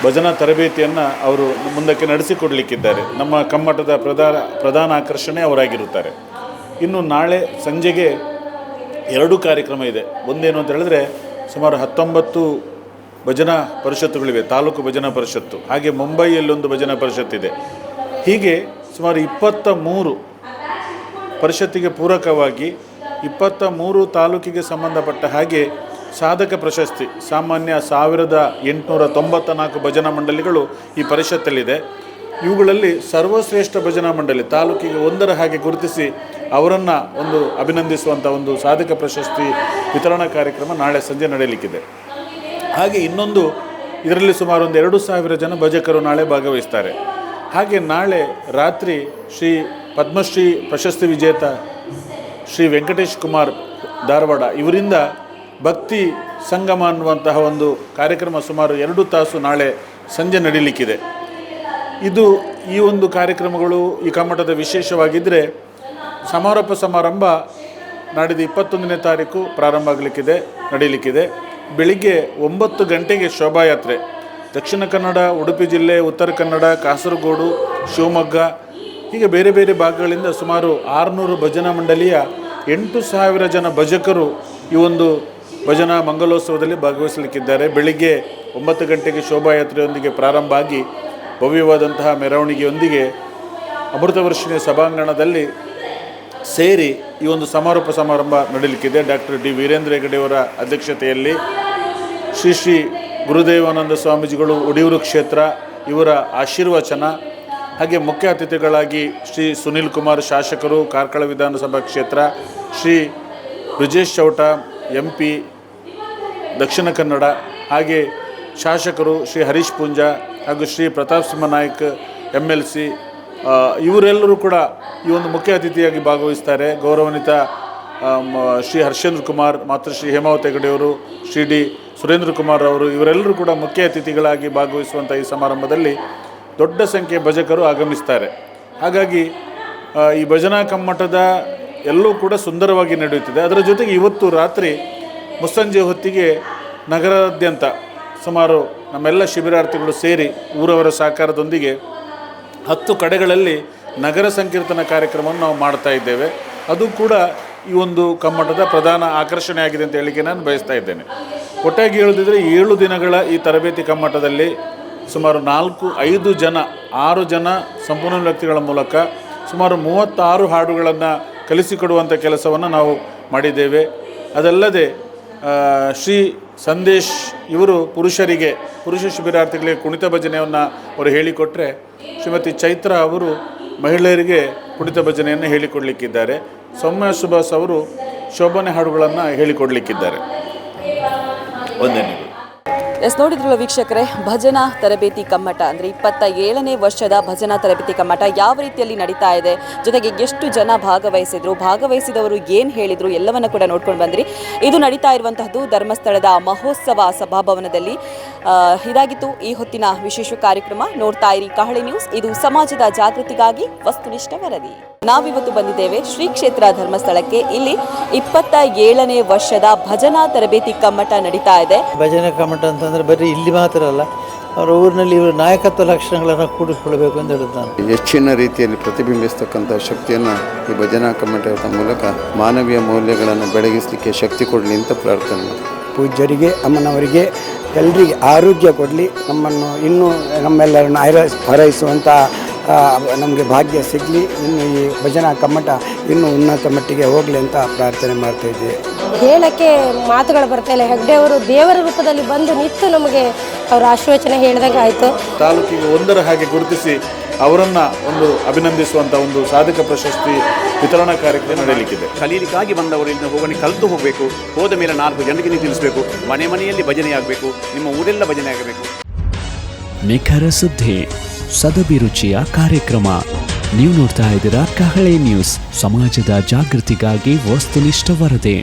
ಭಜನಾ ತರಬೇತಿಯನ್ನು ಅವರು ಮುಂದಕ್ಕೆ ನಡೆಸಿಕೊಡಲಿಕ್ಕಿದ್ದಾರೆ. ನಮ್ಮ ಕಮ್ಮಟದ ಪ್ರಧಾನ ಆಕರ್ಷಣೆ ಅವರಾಗಿರುತ್ತಾರೆ. ಇನ್ನು ನಾಳೆ ಸಂಜೆಗೆ 2 ಕಾರ್ಯಕ್ರಮ ಇದೆ. ಒಂದೇನು ಅಂತ ಹೇಳಿದ್ರೆ, ಸುಮಾರು 19 ಭಜನಾ ಪರಿಷತ್ತುಗಳಿವೆ, ತಾಲೂಕು ಭಜನಾ ಪರಿಷತ್ತು. ಹಾಗೆ ಮುಂಬೈಯಲ್ಲೊಂದು ಭಜನಾ ಪರಿಷತ್ತಿದೆ. ಹೀಗೆ ಸುಮಾರು 23 ಪರಿಷತ್ತಿಗೆ ಪೂರಕವಾಗಿ 23 ತಾಲೂಕಿಗೆ ಸಂಬಂಧಪಟ್ಟ ಹಾಗೆ ಸಾಧಕ ಪ್ರಶಸ್ತಿ ಸಾಮಾನ್ಯ 1894 ಭಜನಾ ಮಂಡಳಿಗಳು ಈ ಪರಿಷತ್ತಲ್ಲಿದೆ. ಇವುಗಳಲ್ಲಿ ಸರ್ವಶ್ರೇಷ್ಠ ಭಜನಾ ಮಂಡಳಿ ತಾಲೂಕಿಗೆ 1ರ ಹಾಗೆ ಗುರುತಿಸಿ ಅವರನ್ನು ಒಂದು ಅಭಿನಂದಿಸುವಂಥ ಒಂದು ಸಾಧಕ ಪ್ರಶಸ್ತಿ ವಿತರಣಾ ಕಾರ್ಯಕ್ರಮ ನಾಳೆ ಸಂಜೆ ನಡೆಯಲಿಕ್ಕಿದೆ. ಹಾಗೆ ಇನ್ನೊಂದು, ಇದರಲ್ಲಿ ಸುಮಾರು ಒಂದು 2,000 ಜನ ಭಜಕರು ನಾಳೆ ಭಾಗವಹಿಸ್ತಾರೆ. ಹಾಗೆ ನಾಳೆ ರಾತ್ರಿ ಶ್ರೀ ಪದ್ಮಶ್ರೀ ಪ್ರಶಸ್ತಿ ವಿಜೇತ ಶ್ರೀ ವೆಂಕಟೇಶ್ ಕುಮಾರ್ ಧಾರವಾಡ ಇವರಿಂದ ಭಕ್ತಿ ಸಂಗಮ ಅನ್ನುವಂತಹ ಒಂದು ಕಾರ್ಯಕ್ರಮ ಸುಮಾರು 2 ತಾಸು ನಾಳೆ ಸಂಜೆ ನಡೀಲಿಕ್ಕಿದೆ. ಈ ಒಂದು ಕಾರ್ಯಕ್ರಮಗಳು ಈ ಕಮ್ಮಟದ ವಿಶೇಷವಾಗಿದ್ದರೆ, ಸಮಾರೋಪ ಸಮಾರಂಭ ನಾಡಿದ್ದು 21ನೇ ತಾರೀಕು ಪ್ರಾರಂಭ ನಡೀಲಿಕ್ಕಿದೆ. ಬೆಳಿಗ್ಗೆ 9 ಗಂಟೆಗೆ ಶೋಭಾಯಾತ್ರೆ ದಕ್ಷಿಣ ಕನ್ನಡ, ಉಡುಪಿ ಜಿಲ್ಲೆ, ಉತ್ತರ ಕನ್ನಡ, ಕಾಸರಗೋಡು, ಶಿವಮೊಗ್ಗ ಹೀಗೆ ಬೇರೆ ಬೇರೆ ಭಾಗಗಳಿಂದ ಸುಮಾರು 600 ಭಜನಾ ಮಂಡಳಿಯ 8,000 ಜನ ಭಜಕರು ಈ ಒಂದು ಭಜನಾ ಮಂಗಲೋತ್ಸವದಲ್ಲಿ ಭಾಗವಹಿಸಲಿಕ್ಕಿದ್ದಾರೆ. ಬೆಳಿಗ್ಗೆ 9 ಗಂಟೆಗೆ ಶೋಭಾಯಾತ್ರೆಯೊಂದಿಗೆ ಪ್ರಾರಂಭ ಆಗಿ ಭವ್ಯವಾದಂತಹ ಮೆರವಣಿಗೆಯೊಂದಿಗೆ ಅಮೃತವರ್ಷಿಣಿ ಸಭಾಂಗಣದಲ್ಲಿ ಸೇರಿ ಈ ಒಂದು ಸಮಾರೋಪ ಸಮಾರಂಭ ನಡೀಲಿಕ್ಕಿದೆ. ಡಾಕ್ಟರ್ ಡಿ ವೀರೇಂದ್ರ ಹೆಗಡೆಯವರ ಅಧ್ಯಕ್ಷತೆಯಲ್ಲಿ ಶ್ರೀ ಗುರುದೇವಾನಂದ ಸ್ವಾಮೀಜಿಗಳು ಒಡಿಯೂರು ಕ್ಷೇತ್ರ ಇವರ ಆಶೀರ್ವಚನ, ಹಾಗೆ ಮುಖ್ಯ ಅತಿಥಿಗಳಾಗಿ ಶ್ರೀ ಸುನಿಲ್ ಕುಮಾರ್ ಶಾಸಕರು ಕಾರ್ಕಳ ವಿಧಾನಸಭಾ ಕ್ಷೇತ್ರ, ಶ್ರೀ ಬ್ರಿಜೇಶ್ ಚೌಟ MP ದಕ್ಷಿಣ ಕನ್ನಡ, ಹಾಗೆ ಶಾಸಕರು ಶ್ರೀ ಹರೀಶ್ ಪೂಂಜಾ ಹಾಗೂ ಶ್ರೀ ಪ್ರತಾಪ್ ಸಿಂಹ ನಾಯ್ಕ್ MLC ಇವರೆಲ್ಲರೂ ಕೂಡ ಈ ಒಂದು ಮುಖ್ಯ ಅತಿಥಿಯಾಗಿ ಭಾಗವಹಿಸ್ತಾರೆ. ಗೌರವಾನ್ವಿತ ಶ್ರೀ ಹರ್ಷೇಂದ್ರ ಕುಮಾರ್, ಮಾತೃಶ್ರೀ ಹೇಮಾವತಿ ಹೆಗಡೆಯವರು, ಶ್ರೀ ಡಿ ಸುರೇಂದ್ರ ಕುಮಾರ್ ಅವರು ಇವರೆಲ್ಲರೂ ಕೂಡ ಮುಖ್ಯ ಅತಿಥಿಗಳಾಗಿ ಭಾಗವಹಿಸುವಂಥ ಈ ಸಮಾರಂಭದಲ್ಲಿ ದೊಡ್ಡ ಸಂಖ್ಯೆಯ ಭಜಕರು ಆಗಮಿಸ್ತಾರೆ. ಹಾಗಾಗಿ ಈ ಭಜನಾ ಕಮ್ಮಟದ ಎಲ್ಲವೂ ಕೂಡ ಸುಂದರವಾಗಿ ನಡೆಯುತ್ತಿದೆ. ಅದರ ಜೊತೆಗೆ ಇವತ್ತು ರಾತ್ರಿ ಮುಸ್ಸಂಜೆ ಹೊತ್ತಿಗೆ ನಗರಾದ್ಯಂತ ಸುಮಾರು ನಮ್ಮೆಲ್ಲ ಶಿಬಿರಾರ್ಥಿಗಳು ಸೇರಿ ಊರವರ ಸಹಕಾರದೊಂದಿಗೆ 10 ಕಡೆಗಳಲ್ಲಿ ನಗರ ಸಂಕೀರ್ತನ ಕಾರ್ಯಕ್ರಮವನ್ನು ನಾವು ಮಾಡ್ತಾ ಇದ್ದೇವೆ. ಅದು ಕೂಡ ಈ ಒಂದು ಕಮ್ಮಟದ ಪ್ರಧಾನ ಆಕರ್ಷಣೆ ಆಗಿದೆ ಅಂತ ಹೇಳಿಕೆ ನಾನು ಬಯಸ್ತಾ ಇದ್ದೇನೆ. ಒಟ್ಟಾಗಿ ಹೇಳೋದಿದ್ರೆ 7 ದಿನಗಳ ಈ ತರಬೇತಿ ಕಮ್ಮಟದಲ್ಲಿ ಸುಮಾರು 4-5 ಜನ 6 ಜನ ಸಂಪೂರ್ಣ ವ್ಯಕ್ತಿಗಳ ಮೂಲಕ ಸುಮಾರು 36 ಹಾಡುಗಳನ್ನು ಕಲಿಸಿಕೊಡುವಂಥ ಕೆಲಸವನ್ನು ನಾವು ಮಾಡಿದ್ದೇವೆ. ಅದಲ್ಲದೆ ಶ್ರೀ ಸಂದೇಶ್ ಇವರು ಪುರುಷ ಶಿಬಿರಾರ್ಥಿಗಳಿಗೆ ಕುಣಿತ ಭಜನೆಯನ್ನು ಅವರು ಹೇಳಿಕೊಟ್ಟರೆ, ಶ್ರೀಮತಿ ಚೈತ್ರ ಅವರು ಮಹಿಳೆಯರಿಗೆ ಕುಣಿತ ಭಜನೆಯನ್ನು ಹೇಳಿಕೊಡಲಿಕ್ಕಿದ್ದಾರೆ. ಸೌಮ್ಯ ಸುಭಾಸ್ ಅವರು ಶೋಭನೆ ಹಾಡುಗಳನ್ನು ಹೇಳಿಕೊಡಲಿಕ್ಕಿದ್ದಾರೆ. ವಂದನೆಗಳು. ನೋಡಿದ್ರಲ್ಲ ವೀಕ್ಷಕರೇ, ಭಜನಾ ತರಬೇತಿ ಕಮ್ಮಟ ಅಂದರೆ 27ನೇ ವರ್ಷದ ಭಜನಾ ತರಬೇತಿ ಕಮ್ಮಟ ಯಾವ ರೀತಿಯಲ್ಲಿ ನಡೀತಾ ಇದೆ, ಜೊತೆಗೆ ಎಷ್ಟು ಜನ ಭಾಗವಹಿಸಿದವರು ಏನು ಹೇಳಿದರು ಎಲ್ಲವನ್ನು ಕೂಡ ನೋಡ್ಕೊಂಡು ಬಂದ್ರಿ. ಇದು ನಡೀತಾ ಇರುವಂತಹದ್ದು ಧರ್ಮಸ್ಥಳದ ಮಹೋತ್ಸವ ಸಭಾಭವನದಲ್ಲಿ. ಇದಾಗಿತ್ತು ಈ ಹೊತ್ತಿನ ವಿಶೇಷ ಕಾರ್ಯಕ್ರಮ. ನೋಡ್ತಾ ಇರಿ ಕಹಳೆ ನ್ಯೂಸ್, ಇದು ಸಮಾಜದ ಜಾಗೃತಿಗಾಗಿ ವಸ್ತುನಿಷ್ಠ ವರದಿ. ನಾವಿವತ್ತು ಬಂದಿದ್ದೇವೆ ಶ್ರೀ ಕ್ಷೇತ್ರ ಧರ್ಮಸ್ಥಳಕ್ಕೆ. ಇಲ್ಲಿ 27ನೇ ವರ್ಷದ ಭಜನಾ ತರಬೇತಿ ಕಮ್ಮಟ ನಡೀತಾ ಇದೆ. ಭಜನಾ ಕಮ್ಮಟ ಅಂತಂದರೆ ಬರೀ ಇಲ್ಲಿ ಮಾತ್ರ ಅಲ್ಲ, ಅವರ ಊರಿನಲ್ಲಿ ಇವರು ನಾಯಕತ್ವ ಲಕ್ಷಣಗಳನ್ನು ಕೂಡಿಕೊಳ್ಳಬೇಕು ಅಂತ ಹೇಳುದು ನಾನು. ಹೆಚ್ಚಿನ ರೀತಿಯಲ್ಲಿ ಪ್ರತಿಬಿಂಬಿಸ್ತಕ್ಕಂಥ ಶಕ್ತಿಯನ್ನು ಈ ಭಜನಾ ಕಮ್ಮಟದ ಮೂಲಕ ಮಾನವೀಯ ಮೌಲ್ಯಗಳನ್ನು ಬೆಳಗಿಸಲಿಕ್ಕೆ ಶಕ್ತಿ ಕೊಡಲಿ ಅಂತ ಪ್ರಾರ್ಥನೆ. ಪೂಜ್ಯರಿಗೆ, ಅಮ್ಮನವರಿಗೆ, ಎಲ್ಲರಿಗೆ ಆರೋಗ್ಯ ಕೊಡಲಿ, ನಮ್ಮನ್ನು ಇನ್ನೂ ನಮ್ಮೆಲ್ಲರನ್ನು ಹಾರೈಸುವಂಥ ನಮಗೆ ಭಾಗ್ಯ ಸಿಗಲಿ. ಇನ್ನು ಈ ಭಜನಾ ಕಮ್ಮಟ ಇನ್ನೂ ಉನ್ನತ ಮಟ್ಟಿಗೆ ಹೋಗಲಿ ಅಂತ ಪ್ರಾರ್ಥನೆ ಮಾಡ್ತಾ ಇದ್ದೀವಿ. ಹೇಳಕ್ಕೆ ಮಾತುಗಳು ಬರ್ತಾ ಇಲ್ಲ. ಹೆಗ್ಡೆ ಅವರು ದೇವರ ರೂಪದಲ್ಲಿ ಬಂದು ನಿಂತು ನಮಗೆ ಅವರ ಆಶೀರ್ವಚನ ಹೇಳಿದಾಗ ಆಯಿತು. ತಾಲೂಕಿಗೆ ಒಂದರ ಹಾಗೆ ಗುರುತಿಸಿ ಅವರನ್ನು ಒಂದು ಅಭಿನಂದಿಸುವಂಥ ಒಂದು ಸಾಧಕ ಪ್ರಶಸ್ತಿ ವಿತರಣಾ ಕಾರ್ಯಕ್ರಮ ನಡೆಯಲಿಕ್ಕಿದೆ. ಕಲೀಲಿಕ್ಕಾಗಿ ಬಂದವರು ಇನ್ನು ಹೋಗಿ ಕಲಿತು ಹೋಗಬೇಕು. ಹೋದ ಮೇಲೆ 4 ಜನರಿಗೆ ನೀವು ತಿಳಿಸಬೇಕು. ಮನೆಯಲ್ಲಿ ಭಜನೆ ಆಗಬೇಕು, ನಿಮ್ಮ ಊರೆಲ್ಲ ಭಜನೆ ಆಗಬೇಕು. ನಿಖರ ಸುದ್ದಿ, ಸದಭಿರುಚಿಯ ಕಾರ್ಯಕ್ರಮ. ನೀವು ನೋಡ್ತಾ ಇದ್ದೀರಾ ಕಹಳೆ ನ್ಯೂಸ್, ಸಮಾಜದ ಜಾಗೃತಿಗಾಗಿ ವಸ್ತುನಿಷ್ಠ ವರದಿ.